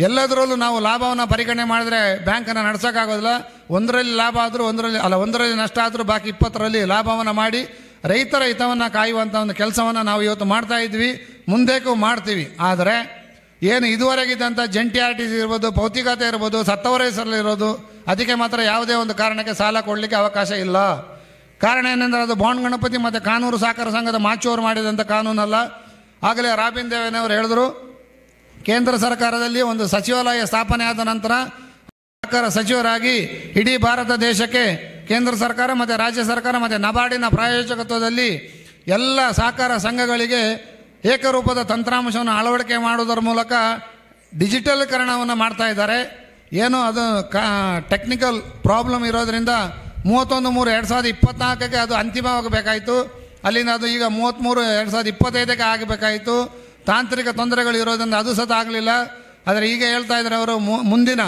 Speaker 3: ಎಲ್ಲದರಲ್ಲೂ ನಾವು ಲಾಭವನ್ನು ಪರಿಗಣನೆ ಮಾಡಿದ್ರೆ ಬ್ಯಾಂಕನ್ನು ನಡೆಸೋಕ್ಕಾಗೋದಿಲ್ಲ. ಒಂದರಲ್ಲಿ ಲಾಭ ಆದರೂ ಒಂದರಲ್ಲಿ ನಷ್ಟ ಆದರೂ ಬಾಕಿ 20ರಲ್ಲಿ ಲಾಭವನ್ನು ಮಾಡಿ ರೈತರ ಹಿತವನ್ನು ಕಾಯುವಂಥ ಒಂದು ಕೆಲಸವನ್ನು ನಾವು ಇವತ್ತು ಮಾಡ್ತಾ ಇದ್ವಿ, ಮುಂದಕ್ಕೂ ಮಾಡ್ತೀವಿ. ಆದರೆ ಏನು ಇದುವರೆಗಿದ್ದಂಥ ಜಂಟಿ RTC ಇರ್ಬೋದು, ಭೌತಿಕತೆ ಇರ್ಬೋದು, ಸತ್ತವರ ಹೆಸರಲ್ಲಿರೋದು, ಅದಕ್ಕೆ ಮಾತ್ರ ಯಾವುದೇ ಒಂದು ಕಾರಣಕ್ಕೆ ಸಾಲ ಕೊಡಲಿಕ್ಕೆ ಅವಕಾಶ ಇಲ್ಲ. ಕಾರಣ ಏನೆಂದರೆ ಅದು ಬಾಂಡ್ ಗಣಪತಿ ಮತ್ತು ಕಾನೂರು ಸಹಕಾರ ಸಂಘದ ಮಾಚುವರು ಮಾಡಿದಂಥ ಕಾನೂನಲ್ಲ. ಆಗಲೇ ರಾಬಿನ್ ದೇವೇನವರು ಹೇಳಿದ್ರು, ಕೇಂದ್ರ ಸರ್ಕಾರದಲ್ಲಿ ಒಂದು ಸಚಿವಾಲಯ ಸ್ಥಾಪನೆ ಆದ ನಂತರ ಸಹಕಾರ ಸಚಿವರಾಗಿ ಇಡೀ ಭಾರತ ದೇಶಕ್ಕೆ ಕೇಂದ್ರ ಸರ್ಕಾರ ಮತ್ತು ರಾಜ್ಯ ಸರ್ಕಾರ ಮತ್ತು ನಬಾರ್ಡಿನ ಪ್ರಾಯೋಜಕತ್ವದಲ್ಲಿ ಎಲ್ಲ ಸಹಕಾರ ಸಂಘಗಳಿಗೆ ಏಕರೂಪದ ತಂತ್ರಾಂಶವನ್ನು ಅಳವಡಿಕೆ ಮಾಡುವುದರ ಮೂಲಕ ಡಿಜಿಟಲೀಕರಣವನ್ನು ಮಾಡ್ತಾ ಇದ್ದಾರೆ. ಏನು ಅದು ಟೆಕ್ನಿಕಲ್ ಪ್ರಾಬ್ಲಮ್ ಇರೋದರಿಂದ 31/3/2024ಕ್ಕೆ ಅದು ಅಂತಿಮವಾಗಬೇಕಾಯಿತು. ಅಲ್ಲಿಂದ ಅದು ಈಗ 33/2025ಕ್ಕೆ ಆಗಬೇಕಾಯಿತು. ತಾಂತ್ರಿಕ ತೊಂದರೆಗಳು ಇರೋದ್ರಿಂದ ಅದು ಸಹ ಆಗಲಿಲ್ಲ. ಆದರೆ ಈಗ ಹೇಳ್ತಾ ಇದ್ದಾರೆ ಅವರು, ಮುಂದಿನ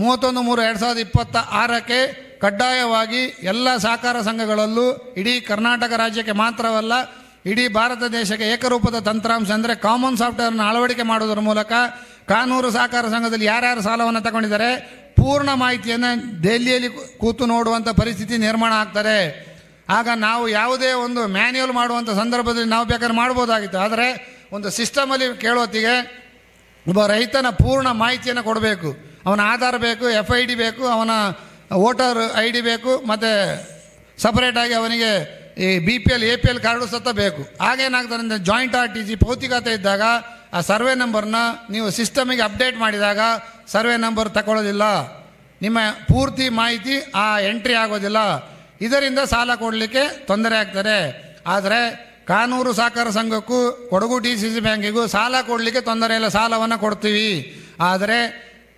Speaker 3: 31/3/2026ಕ್ಕೆ ಕಡ್ಡಾಯವಾಗಿ ಎಲ್ಲ ಸಹಕಾರ ಸಂಘಗಳಲ್ಲೂ ಇಡೀ ಕರ್ನಾಟಕ ರಾಜ್ಯಕ್ಕೆ ಮಾತ್ರವಲ್ಲ, ಇಡೀ ಭಾರತ ದೇಶಕ್ಕೆ ಏಕರೂಪದ ತಂತ್ರಾಂಶ ಅಂದರೆ ಕಾಮನ್ ಸಾಫ್ಟ್ವೇರ್ನ ಅಳವಡಿಕೆ ಮಾಡುವುದರ ಮೂಲಕ ಕಾನೂರು ಸಹಕಾರ ಸಂಘದಲ್ಲಿ ಯಾರ್ಯಾರು ಸಾಲವನ್ನು ತಗೊಂಡಿದ್ದಾರೆ ಪೂರ್ಣ ಮಾಹಿತಿಯನ್ನು ದೆಹಲಿಯಲ್ಲಿ ಕೂತು ನೋಡುವಂಥ ಪರಿಸ್ಥಿತಿ ನಿರ್ಮಾಣ ಆಗ್ತದೆ. ಆಗ ನಾವು ಯಾವುದೇ ಒಂದು ಮ್ಯಾನ್ಯುಯಲ್ ಮಾಡುವಂಥ ಸಂದರ್ಭದಲ್ಲಿ ನಾವು ಬೇಕಾದ್ರೆ ಮಾಡ್ಬೋದಾಗಿತ್ತು. ಆದರೆ ಒಂದು ಸಿಸ್ಟಮಲ್ಲಿ ಕೇಳೋತ್ತಿಗೆ ಒಬ್ಬ ರೈತನ ಪೂರ್ಣ ಮಾಹಿತಿಯನ್ನು ಕೊಡಬೇಕು. ಅವನ ಆಧಾರ್ ಬೇಕು, FID ಬೇಕು, ಅವನ ವೋಟರ್ ID ಬೇಕು, ಮತ್ತು ಸಪರೇಟಾಗಿ ಅವನಿಗೆ ಈ BPL APL ಕಾರ್ಡು ಸತ ಬೇಕು. ಆಗೇನಾಗ್ತದೆ ಅಂದರೆ ಜಾಯಿಂಟ್ RTC ಭೌತಿಕತೆ ಇದ್ದಾಗ ಆ ಸರ್ವೆ ನಂಬರ್ನ ನೀವು ಸಿಸ್ಟಮಿಗೆ ಅಪ್ಡೇಟ್ ಮಾಡಿದಾಗ ಸರ್ವೆ ನಂಬರ್ ತಗೊಳ್ಳೋದಿಲ್ಲ, ನಿಮ್ಮ ಪೂರ್ತಿ ಮಾಹಿತಿ ಆ ಎಂಟ್ರಿ ಆಗೋದಿಲ್ಲ. ಇದರಿಂದ ಸಾಲ ಕೊಡಲಿಕ್ಕೆ ತೊಂದರೆ ಆಗ್ತದೆ. ಆದರೆ ಕಾನೂರು ಸಹಕಾರ ಸಂಘಕ್ಕೂ ಕೊಡಗು DCC ಬ್ಯಾಂಕಿಗೂ ಸಾಲ ಕೊಡಲಿಕ್ಕೆ ತೊಂದರೆ ಇಲ್ಲ, ಸಾಲವನ್ನು ಕೊಡ್ತೀವಿ. ಆದರೆ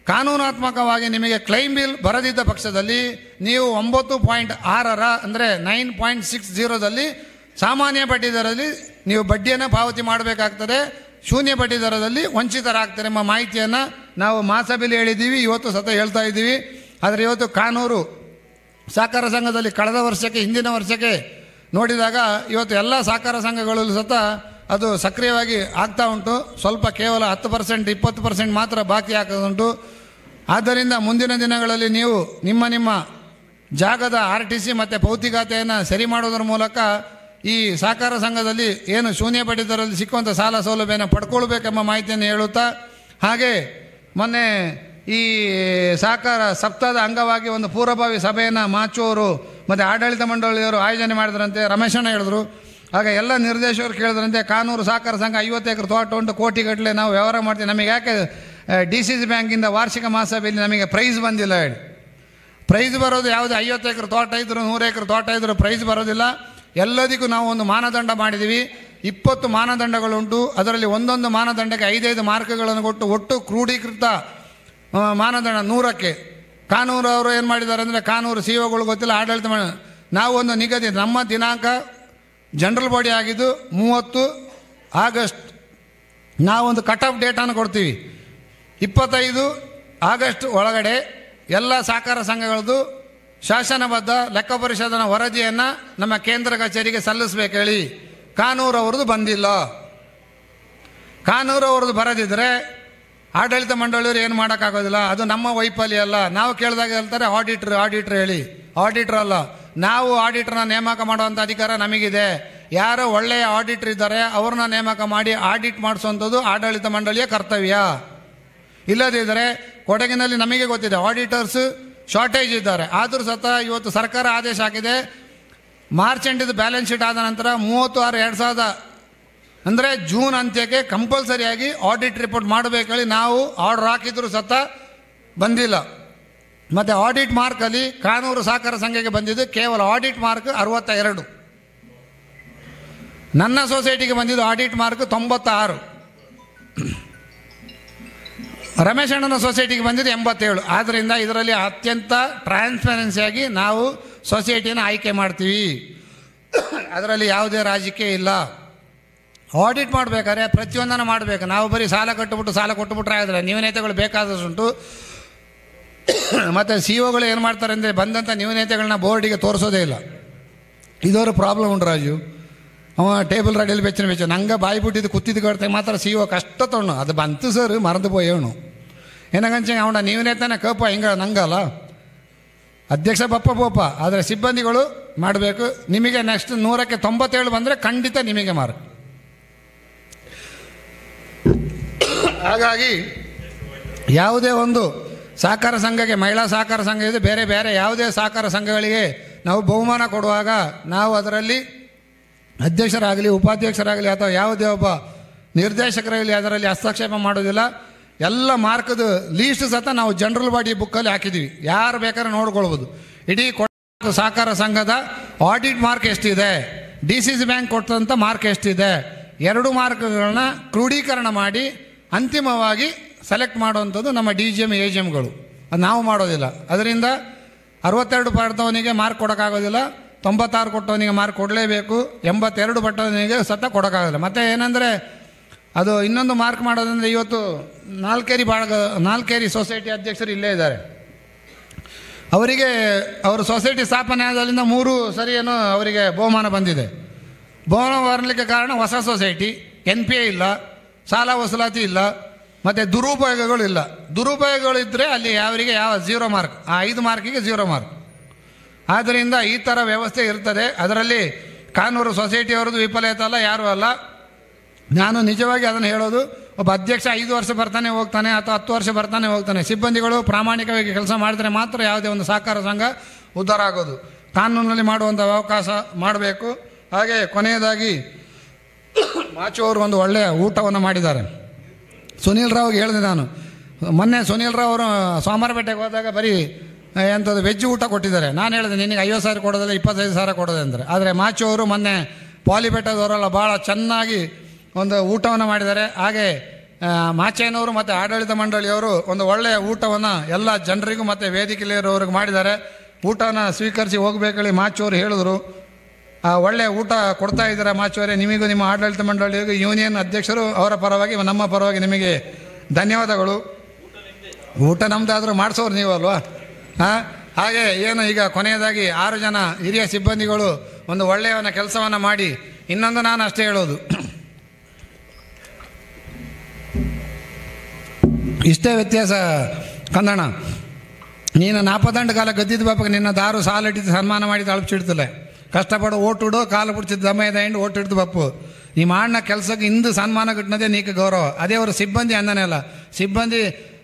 Speaker 3: ಕಾನೂನಾತ್ಮಕವಾಗಿ ನಿಮಗೆ ಕ್ಲೈಮ್ ಬಿಲ್ ಬರದಿದ್ದ ಪಕ್ಷದಲ್ಲಿ ನೀವು 9.6 ಅಂದರೆ 9.60ದಲ್ಲಿ ಸಾಮಾನ್ಯ ಬಡ್ಡಿ ದರದಲ್ಲಿ ನೀವು ಬಡ್ಡಿಯನ್ನು ಪಾವತಿ ಮಾಡಬೇಕಾಗ್ತದೆ. ಶೂನ್ಯ ಬಡ್ಡಿ ದರದಲ್ಲಿ ವಂಚಿತರಾಗ್ತಾರೆ ಎಂಬ ಮಾಹಿತಿಯನ್ನು ನಾವು ಮಾಸಬಿಲ್ ಹೇಳಿದ್ದೀವಿ, ಇವತ್ತು ಸತ ಹೇಳ್ತಾ ಇದ್ದೀವಿ. ಆದರೆ ಇವತ್ತು ಕಾನೂರು ಸಹಕಾರ ಸಂಘದಲ್ಲಿ ಕಳೆದ ವರ್ಷಕ್ಕೆ ಹಿಂದಿನ ವರ್ಷಕ್ಕೆ ನೋಡಿದಾಗ ಇವತ್ತು ಎಲ್ಲ ಸಹಕಾರ ಸಂಘಗಳಲ್ಲೂ ಸತ ಅದು ಸಕ್ರಿಯವಾಗಿ ಆಗ್ತಾ ಉಂಟು. ಸ್ವಲ್ಪ ಕೇವಲ 10% 20% ಮಾತ್ರ ಬಾಕಿ ಹಾಕೋದುಂಟು. ಆದ್ದರಿಂದ ಮುಂದಿನ ದಿನಗಳಲ್ಲಿ ನೀವು ನಿಮ್ಮ ಜಾಗದ RTC ಮತ್ತು ಭೌತಿಕತೆಯನ್ನು ಸರಿ ಮಾಡೋದ್ರ ಮೂಲಕ ಈ ಸಹಕಾರ ಸಂಘದಲ್ಲಿ ಏನು ಶೂನ್ಯ ಬಡ್ಡಿ ದರದಲ್ಲಿ ಸಿಕ್ಕುವಂಥ ಸಾಲ ಸೌಲಭ್ಯನ ಪಡ್ಕೊಳ್ಬೇಕೆಂಬ ಮಾಹಿತಿಯನ್ನು ಹೇಳುತ್ತಾ, ಹಾಗೆ ಮೊನ್ನೆ ಈ ಸಹಕಾರ ಸಪ್ತಾಹದ ಅಂಗವಾಗಿ ಒಂದು ಪೂರ್ವಭಾವಿ ಸಭೆಯನ್ನು ಮಾಚುವರು ಮತ್ತು ಆಡಳಿತ ಮಂಡಳಿಯವರು ಆಯೋಜನೆ ಮಾಡಿದ್ರಂತೆ. ರಮೇಶಣ್ಣ ಹೇಳಿದ್ರು. ಆಗ ಎಲ್ಲ ನಿರ್ದೇಶಕರು ಕೇಳಿದ್ರಂತೆ, ಕಾನೂರು ಸಹಕಾರ ಸಂಘ 50 ಎಕರೆ ತೋಟ ಉಂಟು, ಕೋಟಿಗಟ್ಟಲೆ ನಾವು ವ್ಯವಹಾರ ಮಾಡ್ತೀವಿ, ನಮಗೆ ಯಾಕೆ DCC ಬ್ಯಾಂಕಿಂದ ವಾರ್ಷಿಕ ಮಹಾಸಭೆಯಲ್ಲಿ ನಮಗೆ ಪ್ರೈಸ್ ಬಂದಿಲ್ಲ ಹೇಳಿ. ಪ್ರೈಸ್ ಬರೋದು ಯಾವುದು 50 ಎಕರೆ ತೋಟ ಇದ್ದರೂ 100 ಎಕರೆ ತೋಟ ಇದ್ದರೂ ಪ್ರೈಸ್ ಬರೋದಿಲ್ಲ. ಎಲ್ಲದಕ್ಕೂ ನಾವು ಒಂದು ಮಾನದಂಡ ಮಾಡಿದ್ದೀವಿ. 20 ಮಾನದಂಡಗಳುಂಟು. ಅದರಲ್ಲಿ ಒಂದೊಂದು ಮಾನದಂಡಕ್ಕೆ 5 ಮಾರ್ಕ್ಗಳನ್ನು ಕೊಟ್ಟು ಒಟ್ಟು ಕ್ರೋಢೀಕೃತ ಮಾನದಂಡ 100ಕ್ಕೆ ಕಾನೂರು ಅವರು ಏನು ಮಾಡಿದ್ದಾರೆ ಅಂದರೆ, ಕಾನೂರು CEOಗಳು ಗೊತ್ತಿಲ್ಲ, ಆಡಳಿತ ನಾವು ಒಂದು ನಿಗದಿ, ನಮ್ಮ ದಿನಾಂಕ ಜನರಲ್ ಬಾಡಿ ಆಗಿದ್ದು 30 ಆಗಸ್ಟ್, ನಾವೊಂದು ಕಟ್ ಆಫ್ ಡೇಟನ್ನು ಕೊಡ್ತೀವಿ. 25 ಆಗಸ್ಟ್ ಒಳಗಡೆ ಎಲ್ಲ ಸಹಕಾರ ಸಂಘಗಳದ್ದು ಶಾಸನಬದ್ಧ ಲೆಕ್ಕ ಪರಿಶೋಧನಾ ವರದಿಯನ್ನು ನಮ್ಮ ಕೇಂದ್ರ ಕಚೇರಿಗೆ ಸಲ್ಲಿಸಬೇಕು ಹೇಳಿ. ಕಾನೂರು ಅವ್ರದ್ದು ಬಂದಿಲ್ಲ. ಕಾನೂರು ಅವ್ರದ್ದು ಬರದಿದ್ದರೆ ಆಡಳಿತ ಮಂಡಳಿಯವರು ಏನು ಮಾಡೋಕ್ಕಾಗೋದಿಲ್ಲ, ಅದು ನಮ್ಮ ವೈಫಲ್ಯ ಅಲ್ಲ. ನಾವು ಕೇಳಿದಾಗ ಹೇಳ್ತಾರೆ ಆಡಿಟ್ರ್ ಹೇಳಿ. ಆಡಿಟ್ರ್ ಅಲ್ಲ, ನಾವು ಆಡಿಟ್ರನ್ನ ನೇಮಕ ಮಾಡುವಂಥ ಅಧಿಕಾರ ನಮಗಿದೆ. ಯಾರು ಒಳ್ಳೆಯ ಆಡಿಟ್ರ್ ಇದ್ದಾರೆ ಅವ್ರನ್ನ ನೇಮಕ ಮಾಡಿ ಆಡಿಟ್ ಮಾಡಿಸುವಂಥದ್ದು ಆಡಳಿತ ಮಂಡಳಿಯ ಕರ್ತವ್ಯ. ಇಲ್ಲದಿದ್ದರೆ ಕೊಡಗಿನಲ್ಲಿ ನಮಗೆ ಗೊತ್ತಿದೆ ಆಡಿಟರ್ಸ್ ಶಾರ್ಟೇಜ್ ಇದ್ದಾರೆ. ಆದರೂ ಸತ ಇವತ್ತು ಸರ್ಕಾರ ಆದೇಶ ಹಾಕಿದೆ, ಮಾರ್ಚ್ ಎಂಡಿದು ಬ್ಯಾಲೆನ್ಸ್ ಶೀಟ್ ಆದ ನಂತರ 30/6/2000 ಅಂದರೆ ಜೂನ್ ಅಂತ್ಯಕ್ಕೆ ಕಂಪಲ್ಸರಿಯಾಗಿ ಆಡಿಟ್ ರಿಪೋರ್ಟ್ ಮಾಡಬೇಕೇಳಿ ನಾವು ಆರ್ಡರ್ ಹಾಕಿದ್ರು ಸತ ಬಂದಿಲ್ಲ. ಮತ್ತು ಆಡಿಟ್ ಮಾರ್ಕಲ್ಲಿ ಕಾನೂರು ಸಹಕಾರ ಸಂಘಕ್ಕೆ ಬಂದಿದ್ದು ಕೇವಲ ಆಡಿಟ್ ಮಾರ್ಕ್ 62. ನನ್ನ ಸೊಸೈಟಿಗೆ ಬಂದಿದ್ದು ಆಡಿಟ್ ಮಾರ್ಕ್ 96. ರಮೇಶ್ ಅಣ್ಣನ ಸೊಸೈಟಿಗೆ ಬಂದಿದ್ದು 87. ಆದ್ದರಿಂದ ಇದರಲ್ಲಿ ಅತ್ಯಂತ ಟ್ರಾನ್ಸ್ಪರೆನ್ಸಿಯಾಗಿ ನಾವು ಸೊಸೈಟಿನ ಆಯ್ಕೆ ಮಾಡ್ತೀವಿ. ಅದರಲ್ಲಿ ಯಾವುದೇ ರಾಜಕೀಯ ಇಲ್ಲ. ಆಡಿಟ್ ಮಾಡಬೇಕಾದ್ರೆ ಪ್ರತಿಯೊಂದನ್ನು ಮಾಡಬೇಕು. ನಾವು ಬರೀ ಸಾಲ ಕೊಟ್ಟುಬಿಟ್ರೆ ಆಗಿದ್ರೆ ನ್ಯೂನತೆಗಳು ಬೇಕಾದಷ್ಟುಂಟು. ಮತ್ತು ಸಿ ಒಗಳು ಏನು ಮಾಡ್ತಾರೆ ಅಂದರೆ ಬಂದಂಥ ನ್ಯೂನತೆಗಳನ್ನ ಬೋರ್ಡಿಗೆ ತೋರಿಸೋದೇ ಇಲ್ಲ. ಇದವರು ಪ್ರಾಬ್ಲಮ್ ಉಂಟು ರಾಜು. ಅವ ಟೇಬಲ್ ರೆಡಿಯಲ್ಲಿ ಬೆಚ್ಚ ನಂಗೆ ಬಾಯಿ ಬಿಟ್ಟಿದ್ದು ಕುತ್ತಿದ್ದು ಕಡ್ತೆ ಮಾತ್ರ ಸಿ ಒ ಕಷ್ಟ ತೊಣ್ಣು ಅದು ಬಂತು ಸರ್ ಮರೆದು ಹೋಯೋಣು ಏನಂಚೆ ಅವನ ನ್ಯೂನತೆನ ಕಪ್ಪ ಹಿಂಗೆ ನಂಗಲ್ಲ ಅಧ್ಯಕ್ಷ ಬಪ್ಪ ಆದರೆ ಸಿಬ್ಬಂದಿಗಳು ಮಾಡಬೇಕು. ನಿಮಗೆ ನೆಕ್ಸ್ಟ್ 100ಕ್ಕೆ 97 ಬಂದರೆ ಖಂಡಿತ ನಿಮಗೆ ಮಾರ್ಕ್. ಹಾಗಾಗಿ ಯಾವುದೇ ಒಂದು ಸಹಕಾರ ಸಂಘಕ್ಕೆ, ಮಹಿಳಾ ಸಹಕಾರ ಸಂಘ ಇದೆ, ಬೇರೆ ಬೇರೆ ಯಾವುದೇ ಸಹಕಾರ ಸಂಘಗಳಿಗೆ ನಾವು ಬಹುಮಾನ ಕೊಡುವಾಗ ನಾವು ಅದರಲ್ಲಿ ಅಧ್ಯಕ್ಷರಾಗಲಿ ಉಪಾಧ್ಯಕ್ಷರಾಗಲಿ ಅಥವಾ ಯಾವುದೇ ಒಬ್ಬ ನಿರ್ದೇಶಕರಾಗಲಿ ಅದರಲ್ಲಿ ಹಸ್ತಕ್ಷೇಪ ಮಾಡೋದಿಲ್ಲ. ಎಲ್ಲ ಮಾರ್ಕದ ಲೀಸ್ಟ್ ಸತ ನಾವು ಜನರಲ್ ಬಾಡಿ ಬುಕ್ಕಲ್ಲಿ ಹಾಕಿದ್ದೀವಿ, ಯಾರು ಬೇಕಾದ್ರೆ ನೋಡ್ಕೊಳ್ಬೋದು. ಇಡೀ ಸಹಕಾರ ಸಂಘದ ಆಡಿಟ್ ಮಾರ್ಕ್ ಎಷ್ಟಿದೆ, DCC ಬ್ಯಾಂಕ್ ಕೊಟ್ಟಂಥ ಮಾರ್ಕ್ ಎಷ್ಟಿದೆ, 2 ಮಾರ್ಕ್ಗಳನ್ನ ಕ್ರೋಢೀಕರಣ ಮಾಡಿ ಅಂತಿಮವಾಗಿ ಸೆಲೆಕ್ಟ್ ಮಾಡುವಂಥದ್ದು ನಮ್ಮ DGM AGMಗಳು. ಅದು ನಾವು ಮಾಡೋದಿಲ್ಲ. ಅದರಿಂದ 62 ಪಡೆದವನಿಗೆ ಮಾರ್ಕ್ ಕೊಡೋಕ್ಕಾಗೋದಿಲ್ಲ, 96 ಕೊಟ್ಟವನಿಗೆ ಮಾರ್ಕ್ ಕೊಡಲೇಬೇಕು, 82 ಪಟ್ಟವನಿಗೆ ಸತ ಕೊಡೋಕ್ಕಾಗೋದಿಲ್ಲ. ಮತ್ತು ಏನಂದರೆ ಅದು ಇನ್ನೊಂದು ಮಾರ್ಕ್ ಮಾಡೋದಂದರೆ ಇವತ್ತು ನಾಲ್ಕೇರಿ ಸೊಸೈಟಿ ಅಧ್ಯಕ್ಷರು ಇಲ್ಲೇ ಇದ್ದಾರೆ. ಅವರಿಗೆ ಅವರ ಸೊಸೈಟಿ ಸ್ಥಾಪನೆ ಆದಾಗಲಿಂದ 3 ಸರಿ ಏನೋ ಅವರಿಗೆ ಬಹುಮಾನ ಬಂದಿದೆ. ಬಹುಮಾನ ಬರಲಿಕ್ಕೆ ಕಾರಣ ಹೊಸ ಸೊಸೈಟಿ, NPA ಇಲ್ಲ, ಸಾಲ ವಸೂಲಾತಿ ಇಲ್ಲ, ಮತ್ತು ದುರುಪಯೋಗಗಳು ಇಲ್ಲ. ದುರುಪಯೋಗಗಳಿದ್ದರೆ ಅಲ್ಲಿ ಅವರಿಗೆ 0 ಮಾರ್ಕ್, ಆ 5 ಮಾರ್ಕಿಗೆ 0 ಮಾರ್ಕ್. ಆದ್ದರಿಂದ ಈ ಥರ ವ್ಯವಸ್ಥೆ ಇರ್ತದೆ. ಅದರಲ್ಲಿ ಕಾನೂರು ಸೊಸೈಟಿಯವ್ರದ್ದು ವಿಫಲತೆ ಅಲ್ಲ, ಯಾರೂ ಅಲ್ಲ. ನಾನು ನಿಜವಾಗಿ ಅದನ್ನು ಹೇಳೋದು, ಒಬ್ಬ ಅಧ್ಯಕ್ಷ 5 ವರ್ಷ ಬರ್ತಾನೆ ಹೋಗ್ತಾನೆ ಅಥವಾ 10 ವರ್ಷ ಬರ್ತಾನೆ ಹೋಗ್ತಾನೆ. ಸಿಬ್ಬಂದಿಗಳು ಪ್ರಾಮಾಣಿಕವಾಗಿ ಕೆಲಸ ಮಾಡಿದ್ರೆ ಮಾತ್ರ ಯಾವುದೇ ಒಂದು ಸಹಕಾರ ಸಂಘ ಉದ್ಧಾರ ಆಗೋದು. ಕಾನೂನಲ್ಲಿ ಮಾಡುವಂಥ ಅವಕಾಶ ಮಾಡಬೇಕು. ಹಾಗೆ ಕೊನೆಯದಾಗಿ ಮಾಚು ಅವರು ಒಂದು ಒಳ್ಳೆಯ ಊಟವನ್ನು ಮಾಡಿದ್ದಾರೆ. ಸುನೀಲ್ ರಾವ್ಗೆ ಹೇಳಿದೆ ನಾನು, ಮೊನ್ನೆ ಸುನೀಲ್ ರಾವ್ ಅವರು ಸೋಮವಾರಪೇಟೆಗೆ ಹೋದಾಗ ಬರೀ ಎಂಥದ್ದು ವೆಜ್ ಊಟ ಕೊಟ್ಟಿದ್ದಾರೆ. ನಾನು ಹೇಳಿದೆ ನಿನಗೆ 50,000 ಕೊಡೋದಿಲ್ಲ 25,000 ಕೊಡೋದೆ ಅಂದರೆ. ಆದರೆ ಮಾಚು ಅವರು ಮೊನ್ನೆ ಪಾಲಿಬೆಟ್ಟದವರೆಲ್ಲ ಭಾಳ ಚೆನ್ನಾಗಿ ಒಂದು ಊಟವನ್ನು ಮಾಡಿದ್ದಾರೆ. ಹಾಗೆ ಮಾಚೇನವರು ಮತ್ತು ಆಡಳಿತ ಮಂಡಳಿಯವರು ಒಂದು ಒಳ್ಳೆಯ ಊಟವನ್ನು ಎಲ್ಲ ಜನರಿಗೂ ಮತ್ತು ವೇದಿಕೆಯಲ್ಲಿರೋರಿಗೆ ಮಾಡಿದ್ದಾರೆ. ಊಟನ ಸ್ವೀಕರಿಸಿ ಹೋಗಬೇಕೇಳಿ ಮಾಚುವರು ಹೇಳಿದ್ರು. ಒಳ್ಳೆಯ ಊಟ ಕೊಡ್ತಾ ಇದ್ದಾರೆ ಮಾಚುವರೇ. ನಿಮಗೂ ನಿಮ್ಮ ಆಡಳಿತ ಮಂಡಳಿಗೂ ಯೂನಿಯನ್ ಅಧ್ಯಕ್ಷರು ಅವರ ಪರವಾಗಿ ನಮ್ಮ ಪರವಾಗಿ ನಿಮಗೆ ಧನ್ಯವಾದಗಳು. ಊಟ ನಮ್ಮದಾದರೂ ಮಾಡಿಸೋರು ನೀವಲ್ವಾ. ಹಾಗೆ ಏನು ಈಗ ಕೊನೆಯದಾಗಿ 6 ಜನ ಹಿರಿಯ ಸಿಬ್ಬಂದಿಗಳು ಒಂದು ಒಳ್ಳೆಯ ಕೆಲಸವನ್ನು ಮಾಡಿ, ಇನ್ನೊಂದು ನಾನು ಅಷ್ಟೇ ಹೇಳೋದು, ಇಷ್ಟೇ ವ್ಯತ್ಯಾಸ ಕಂದಣ್ಣ. ನೀನು 40 ಕಾಲ ಗದ್ದಿದ್ದ ಬಾಪಕ್ಕೆ ನಿನ್ನ ದಾರು ಸಾಲಿಟ್ಟಿದ್ದು ಸನ್ಮಾನ ಮಾಡಿ ತಲುಪಿಸಿಡ್ತಿಲ್ಲ. ಕಷ್ಟಪಡು ಓಟಿಡು ಕಾಲು ಬಿಡ್ತಿದ್ದು ದಮಯದ ಹಿಂಡು ಓಟಿಡ್ದು ಬಪ್ಪು. ಈ ಮಾಡಿನ ಕೆಲಸಕ್ಕೆ ಇಂದು ಸನ್ಮಾನ ಗಿಟ್ಟನದೇ ನೀಕೆ ಗೌರವ. ಅದೇ ಅವರು ಸಿಬ್ಬಂದಿ ಅಂದನೇ ಅಲ್ಲ.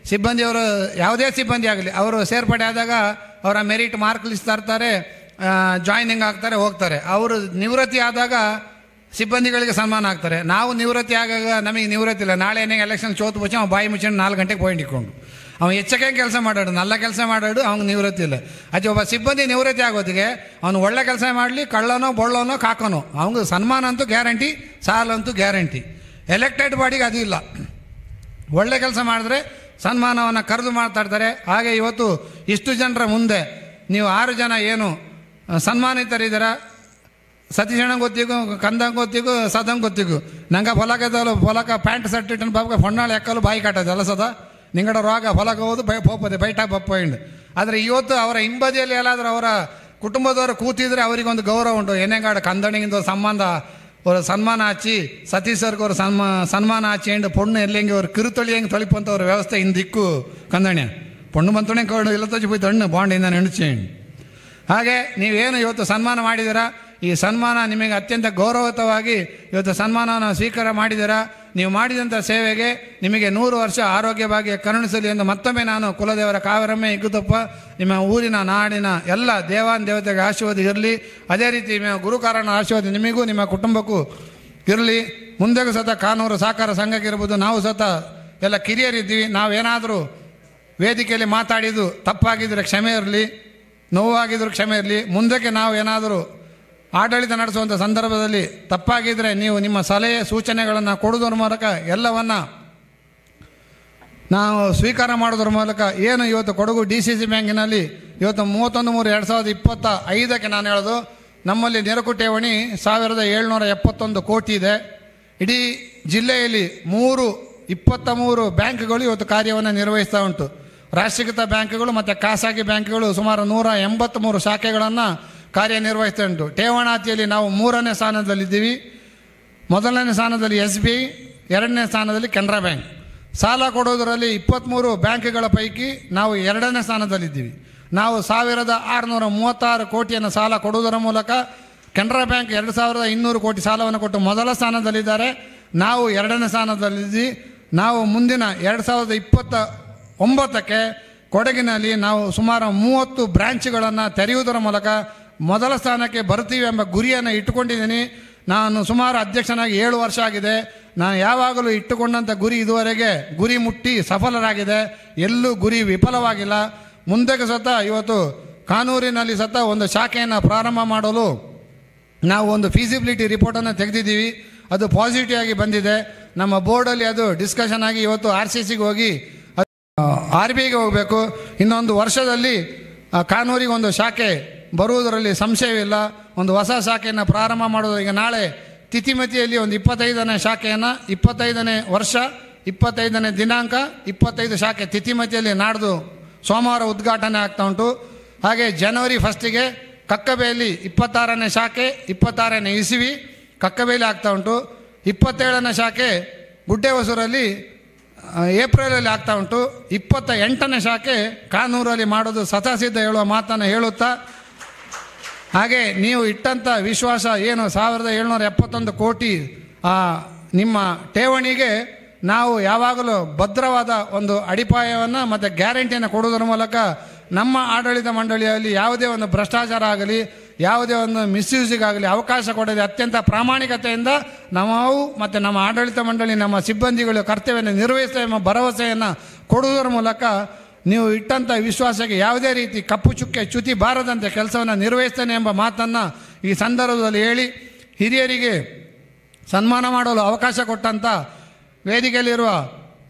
Speaker 3: ಸಿಬ್ಬಂದಿಯವರು ಯಾವುದೇ ಸಿಬ್ಬಂದಿ ಆಗಲಿ ಅವರು ಸೇರ್ಪಡೆ ಆದಾಗ ಅವರ ಮೆರಿಟ್ ಮಾರ್ಕ್ ಲಿಸ್ಟ್ ತರ್ತಾರೆ, ಜಾಯ್ನಿಂಗ್ ಆಗ್ತಾರೆ, ಹೋಗ್ತಾರೆ. ಅವರು ನಿವೃತ್ತಿ ಆದಾಗ ಸಿಬ್ಬಂದಿಗಳಿಗೆ ಸನ್ಮಾನ ಆಗ್ತಾರೆ. ನಾವು ನಿವೃತ್ತಿ ಆಗಾಗ ನಮಗೆ ನಿವೃತ್ತಿ ಇಲ್ಲ. ನಾಳೆ ಏನೇ ಎಲೆಕ್ಷನ್ ಸೋತು ಬಚ್ಚ ಅವ್ನು ಬಾಯಿ ಮುಚ್ಚಿಕೊಂಡು 4 ಗಂಟೆಗೆ ಪಾಯಿಂಟ್ ಇಟ್ಕೊಂಡು ಅವ್ನು ಹೆಚ್ಚಕ್ಕೆ ಕೆಲಸ ಮಾಡಾಡು, ನಲ್ಲ ಕೆಲಸ ಮಾಡಾಡು, ಅವ್ನಿಗೆ ನಿವೃತ್ತಿ ಇಲ್ಲ. ಅದೇ ಒಬ್ಬ ಸಿಬ್ಬಂದಿ ನಿವೃತ್ತಿ ಆಗೋದಿಗೆ ಅವನು ಒಳ್ಳೆ ಕೆಲಸ ಮಾಡಲಿ, ಕಳ್ಳನೋ ಬೊಳ್ಳೋನೋ ಕಾಕೋನೋ ಅವ್ನಿಗೆ ಸನ್ಮಾನ ಅಂತೂ ಗ್ಯಾರಂಟಿ, ಸಾಲಂತೂ ಗ್ಯಾರಂಟಿ. ಎಲೆಕ್ಟೆಡ್ ಬಾಡಿಗೆ ಅದು ಇಲ್ಲ. ಒಳ್ಳೆ ಕೆಲಸ ಮಾಡಿದ್ರೆ ಸನ್ಮಾನವನ್ನು ಕರೆದು ಮಾತಾಡ್ತಾರೆ. ಹಾಗೆ ಇವತ್ತು ಇಷ್ಟು ಜನರ ಮುಂದೆ ನೀವು 6 ಜನ ಏನು ಸನ್ಮಾನಿತರಿದ್ದೀರ, ಸತೀಶಣ್ಣ ಗೊತ್ತಿಗೂ, ಕಂದಂಗೆ ಗೊತ್ತಿಗೂ, ಸದಂಗೆ ಗೊತ್ತಿಗೂ. ನಂಗೆ ಫಲಕ ಪ್ಯಾಂಟ್ ಶರ್ಟ್ ಇಟ್ಟನ ಬಾಬಕ್ಕೆ ಹೊಣ್ಣಾಳು ಎಕ್ಕಲು ಬಾಯಿ ಕಾಟೋದು ಅಲ್ಲ ಸದಾ ನಿಂಗಡ ರೋಗ ಫಲಕ ಹೋದು ಹೋಗ್ಬೋದು ಬೈಟ ಬಪ್ಪಾಯಿಂಡು. ಆದರೆ ಇವತ್ತು ಅವರ ಹಿಂಬದಿಯಲ್ಲಿ ಎಲ್ಲಾದರೂ ಅವರ ಕುಟುಂಬದವರು ಕೂತಿದ್ರೆ ಅವರಿಗೊಂದು ಗೌರವ ಉಂಟು. ಏನೇಗಾಡ ಕಂದಣಿಗಿಂದ ಸಂಬಂಧ ஒரு சன்மானம் ஆச்சு சதீஷருக்கு ஒரு சன்மானம் ஆச்சு பொண்ணு இல்லைங்க ஒரு கிருத்தொழியಂಗೆ ತೊಳಿಪಂತ ஒரு ವ್ಯವಸ್ಥೆ ಇಂದಿಕ್ಕು ಕಂದಣ್ಯ பொಣ್ಣು ಬಂತೋಣೆ ಕೋಡು ಇಲ್ಲ ತೋಚಿ போய் ತಣ್ಣು ಬಾಂಡಿಂದ ನೆನೆಚೇಂಡು ಹಾಗೆ ನೀವೇನು ಇವತ್ತು ಸನ್ಮಾನ ಮಾಡಿದ್ದೀರಾ ಈ ಸನ್ಮಾನ ನಿಮಗೆ ಅತ್ಯಂತ ಗೌರವಯುತವಾಗಿ ಇವತ್ತು ಸನ್ಮಾನವನ್ನು ಸ್ವೀಕಾರ ಮಾಡಿದ್ದೀರಾ. ನೀವು ಮಾಡಿದಂಥ ಸೇವೆಗೆ ನಿಮಗೆ 100 ವರ್ಷ ಆರೋಗ್ಯ ಭಾಗ್ಯ ಕರುಣಿಸಲಿ ಎಂದು ಮತ್ತೊಮ್ಮೆ ನಾನು ಕುಲದೇವರ ಕಾವೇರಮ್ಮ ಇಗ್ಗುತ್ತಪ್ಪ ನಿಮ್ಮ ಊರಿನ ನಾಡಿನ ಎಲ್ಲ ದೇವತೆಗೆ ಆಶೀರ್ವಾದ ಇರಲಿ. ಅದೇ ರೀತಿ ನಿಮ್ಮ ಗುರುಕಾರನ ಆಶೀರ್ವಾದ ನಿಮಗೂ ನಿಮ್ಮ ಕುಟುಂಬಕ್ಕೂ ಇರಲಿ. ಮುಂದೆಗೂ ಸತ ಕಾನೂರು ಸಹಕಾರ ಸಂಘಕ್ಕೆ ಇರ್ಬೋದು, ನಾವು ಸತ ಎಲ್ಲ ಕಿರಿಯರಿದ್ದೀವಿ. ನಾವೇನಾದರೂ ವೇದಿಕೆಯಲ್ಲಿ ಮಾತಾಡಿದ್ದು ತಪ್ಪಾಗಿದ್ದರೆ ಕ್ಷಮೆ ಇರಲಿ, ನೋವಾಗಿದ್ದರೂ ಕ್ಷಮೆ ಇರಲಿ. ಮುಂದಕ್ಕೆ ನಾವು ಏನಾದರೂ ಆಡಳಿತ ನಡೆಸುವಂಥ ಸಂದರ್ಭದಲ್ಲಿ ತಪ್ಪಾಗಿದ್ದರೆ ನೀವು ನಿಮ್ಮ ಸಲಹೆ ಸೂಚನೆಗಳನ್ನು ಕೊಡೋದ್ರ ಮೂಲಕ ಎಲ್ಲವನ್ನು ನಾವು ಸ್ವೀಕಾರ ಮಾಡೋದ್ರ ಮೂಲಕ ಏನು ಇವತ್ತು ಕೊಡಗು DCC ಬ್ಯಾಂಕಿನಲ್ಲಿ ಇವತ್ತು 31/3/2025 ನಾನು ಹೇಳೋದು ನಮ್ಮಲ್ಲಿ ನೇರಕು ಠೇವಣಿ 1771 ಕೋಟಿ ಇದೆ. ಇಡೀ ಜಿಲ್ಲೆಯಲ್ಲಿ 23 ಬ್ಯಾಂಕ್ಗಳು ಇವತ್ತು ಕಾರ್ಯವನ್ನು ನಿರ್ವಹಿಸ್ತಾ ಉಂಟು. ರಾಷ್ಟ್ರೀಕೃತ ಬ್ಯಾಂಕ್ಗಳು ಮತ್ತು ಖಾಸಗಿ ಬ್ಯಾಂಕ್ಗಳು ಸುಮಾರು 183 ಶಾಖೆಗಳನ್ನು ಕಾರ್ಯನಿರ್ವಹಿಸ್ತಾ ಉಂಟು. ಠೇವಣಾತಿಯಲ್ಲಿ ನಾವು 3ನೇ ಸ್ಥಾನದಲ್ಲಿದ್ದೀವಿ. ಮೊದಲನೇ ಸ್ಥಾನದಲ್ಲಿ SBI, 2ನೇ ಸ್ಥಾನದಲ್ಲಿ ಕೆನರಾ ಬ್ಯಾಂಕ್. ಸಾಲ ಕೊಡೋದರಲ್ಲಿ 23 ಬ್ಯಾಂಕ್ಗಳ ಪೈಕಿ ನಾವು 2ನೇ ಸ್ಥಾನದಲ್ಲಿದ್ದೀವಿ. ನಾವು 1636 ಕೋಟಿಯನ್ನು ಸಾಲ ಕೊಡುವುದರ ಮೂಲಕ ಕೆನರಾ ಬ್ಯಾಂಕ್ 2200 ಕೋಟಿ ಸಾಲವನ್ನು ಕೊಟ್ಟು ಮೊದಲ ಸ್ಥಾನದಲ್ಲಿದ್ದಾರೆ. ನಾವು 2ನೇ ಸ್ಥಾನದಲ್ಲಿದ್ದೀವಿ. ನಾವು ಮುಂದಿನ 2029ಕ್ಕೆ ಕೊಡಗಿನಲ್ಲಿ ನಾವು ಸುಮಾರು 30 ಬ್ರಾಂಚ್ಗಳನ್ನು ತೆರೆಯುವುದರ ಮೂಲಕ ಮೊದಲ ಸ್ಥಾನಕ್ಕೆ ಬರ್ತೀವಿ ಎಂಬ ಗುರಿಯನ್ನು ಇಟ್ಟುಕೊಂಡಿದ್ದೀನಿ. ನಾನು ಸುಮಾರು ಅಧ್ಯಕ್ಷನಾಗಿ 7 ವರ್ಷ ಆಗಿದೆ. ನಾನು ಯಾವಾಗಲೂ ಇಟ್ಟುಕೊಂಡಂಥ ಗುರಿ ಇದುವರೆಗೆ ಗುರಿ ಮುಟ್ಟಿ ಸಫಲರಾಗಿದೆ, ಎಲ್ಲೂ ಗುರಿ ವಿಫಲವಾಗಿಲ್ಲ. ಮುಂದಕ್ಕೆ ಸತ ಇವತ್ತು ಕಾನೂರಿನಲ್ಲಿ ಸತ ಒಂದು ಶಾಖೆಯನ್ನು ಪ್ರಾರಂಭ ಮಾಡಲು ನಾವು ಒಂದು ಫೀಸಿಬಿಲಿಟಿ ರಿಪೋರ್ಟನ್ನು ತೆಗೆದಿದ್ದೀವಿ. ಅದು ಪಾಸಿಟಿವ್ ಆಗಿ ಬಂದಿದೆ. ನಮ್ಮ ಬೋರ್ಡಲ್ಲಿ ಅದು ಡಿಸ್ಕಷನ್ ಆಗಿ ಇವತ್ತು RCCಗೆ ಹೋಗಿ RBIಗೆ ಹೋಗಬೇಕು. ಇನ್ನೊಂದು ವರ್ಷದಲ್ಲಿ ಕಾನೂರಿಗೆ ಒಂದು ಶಾಖೆ ಬರುವುದರಲ್ಲಿ ಸಂಶಯವಿಲ್ಲ. ಒಂದು ಹೊಸ ಶಾಖೆಯನ್ನು ಪ್ರಾರಂಭ ಮಾಡೋದು. ಈಗ ನಾಳೆ ತಿಥಿಮತಿಯಲ್ಲಿ ಒಂದು 25ನೇ ಶಾಖೆಯನ್ನು 25ನೇ ವರ್ಷ 25ನೇ ದಿನಾಂಕ 25 ಶಾಖೆ ತಿಥಿಮತಿಯಲ್ಲಿ ನಾಡ್ದು ಸೋಮವಾರ ಉದ್ಘಾಟನೆ ಆಗ್ತಾ ಉಂಟು. ಹಾಗೆ ಜನವರಿ 1ಗೆ ಕಕ್ಕಬೆಯಲ್ಲಿ 26ನೇ ಶಾಖೆ 26ನೇ ಇಸವಿ ಕಕ್ಕಬೆಯಲ್ಲಿ ಆಗ್ತಾ ಉಂಟು. 27ನೇ ಶಾಖೆ ಗುಡ್ಡೆ ಹೊಸೂರಲ್ಲಿ ಏಪ್ರಿಲಲ್ಲಿ ಆಗ್ತಾ ಉಂಟು. 28ನೇ ಶಾಖೆ ಕಾನೂರಲ್ಲಿ ಮಾಡೋದು ಸತಸಿದ್ಧ ಹೇಳುವ ಮಾತನ್ನು ಹೇಳುತ್ತಾ, ಹಾಗೆ ನೀವು ಇಟ್ಟಂಥ ವಿಶ್ವಾಸ ಏನು 1771 ಕೋಟಿ ನಿಮ್ಮ ಠೇವಣಿಗೆ ನಾವು ಯಾವಾಗಲೂ ಭದ್ರವಾದ ಒಂದು ಅಡಿಪಾಯವನ್ನು ಮತ್ತು ಗ್ಯಾರಂಟಿಯನ್ನು ಕೊಡುವುದರ ಮೂಲಕ ನಮ್ಮ ಆಡಳಿತ ಮಂಡಳಿಯಲ್ಲಿ ಯಾವುದೇ ಒಂದು ಭ್ರಷ್ಟಾಚಾರ ಆಗಲಿ ಯಾವುದೇ ಒಂದು ಮಿಸ್ಯೂಸಿಗಾಗಲಿ ಅವಕಾಶ ಕೊಡದೆ ಅತ್ಯಂತ ಪ್ರಾಮಾಣಿಕತೆಯಿಂದ ನಾವು ಮತ್ತು ನಮ್ಮ ಆಡಳಿತ ಮಂಡಳಿ ನಮ್ಮ ಸಿಬ್ಬಂದಿಗಳು ಕರ್ತವ್ಯವನ್ನು ನಿರ್ವಹಿಸ್ತೇವೆ ಎಂಬ ಭರವಸೆಯನ್ನು ಕೊಡುವುದರ ಮೂಲಕ ನೀವು ಇಟ್ಟಂಥ ವಿಶ್ವಾಸಕ್ಕೆ ಯಾವುದೇ ರೀತಿ ಕಪ್ಪು ಚುಕ್ಕೆ ಚ್ಯುತಿ ಬಾರದಂತೆ ಕೆಲಸವನ್ನು ನಿರ್ವಹಿಸ್ತೇನೆ ಎಂಬ ಮಾತನ್ನು ಈ ಸಂದರ್ಭದಲ್ಲಿ ಹೇಳಿ, ಹಿರಿಯರಿಗೆ ಸನ್ಮಾನ ಮಾಡಲು ಅವಕಾಶ ಕೊಟ್ಟಂಥ ವೇದಿಕೆಯಲ್ಲಿರುವ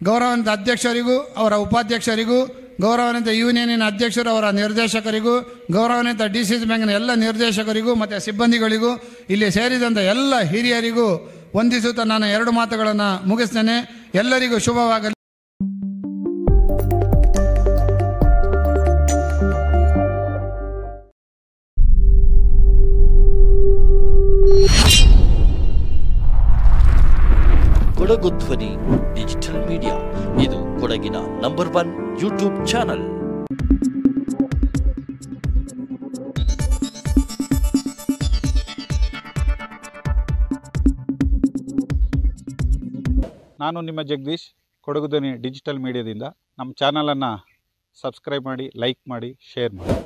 Speaker 3: ಗೌರವಾನ್ವಿತ ಅಧ್ಯಕ್ಷರಿಗೂ ಅವರ ಉಪಾಧ್ಯಕ್ಷರಿಗೂ, ಗೌರವಾನ್ವಿತ ಯೂನಿಯನಿನ ಅಧ್ಯಕ್ಷರು ಅವರ ನಿರ್ದೇಶಕರಿಗೂ, ಗೌರವಾನ್ವಿತ DCC ಬ್ಯಾಂಕಿನ ಎಲ್ಲ ನಿರ್ದೇಶಕರಿಗೂ ಮತ್ತು ಸಿಬ್ಬಂದಿಗಳಿಗೂ, ಇಲ್ಲಿ ಸೇರಿದಂಥ ಎಲ್ಲ ಹಿರಿಯರಿಗೂ ವಂದಿಸುತ್ತಾ ನಾನು 2 ಮಾತುಗಳನ್ನು ಮುಗಿಸ್ತೇನೆ. ಎಲ್ಲರಿಗೂ ಶುಭವಾಗಲಿ.
Speaker 1: ಕೊಡಗು ಧ್ವನಿ ಡಿಜಿಟಲ್ ಮೀಡಿಯಾ, ಇದು ಕೊಡಗಿನ ನಂಬರ್ 1 ಯೂಟ್ಯೂಬ್ ಚಾನಲ್.
Speaker 4: ನಾನು ನಿಮ್ಮ ಜಗದೀಶ್, ಕೊಡಗು ಧ್ವನಿ ಡಿಜಿಟಲ್ ಮೀಡಿಯಾದಿಂದ. ನಮ್ಮ ಚಾನಲನ್ನು ಸಬ್ಸ್ಕ್ರೈಬ್ ಮಾಡಿ, ಲೈಕ್ ಮಾಡಿ, ಶೇರ್ ಮಾಡಿ.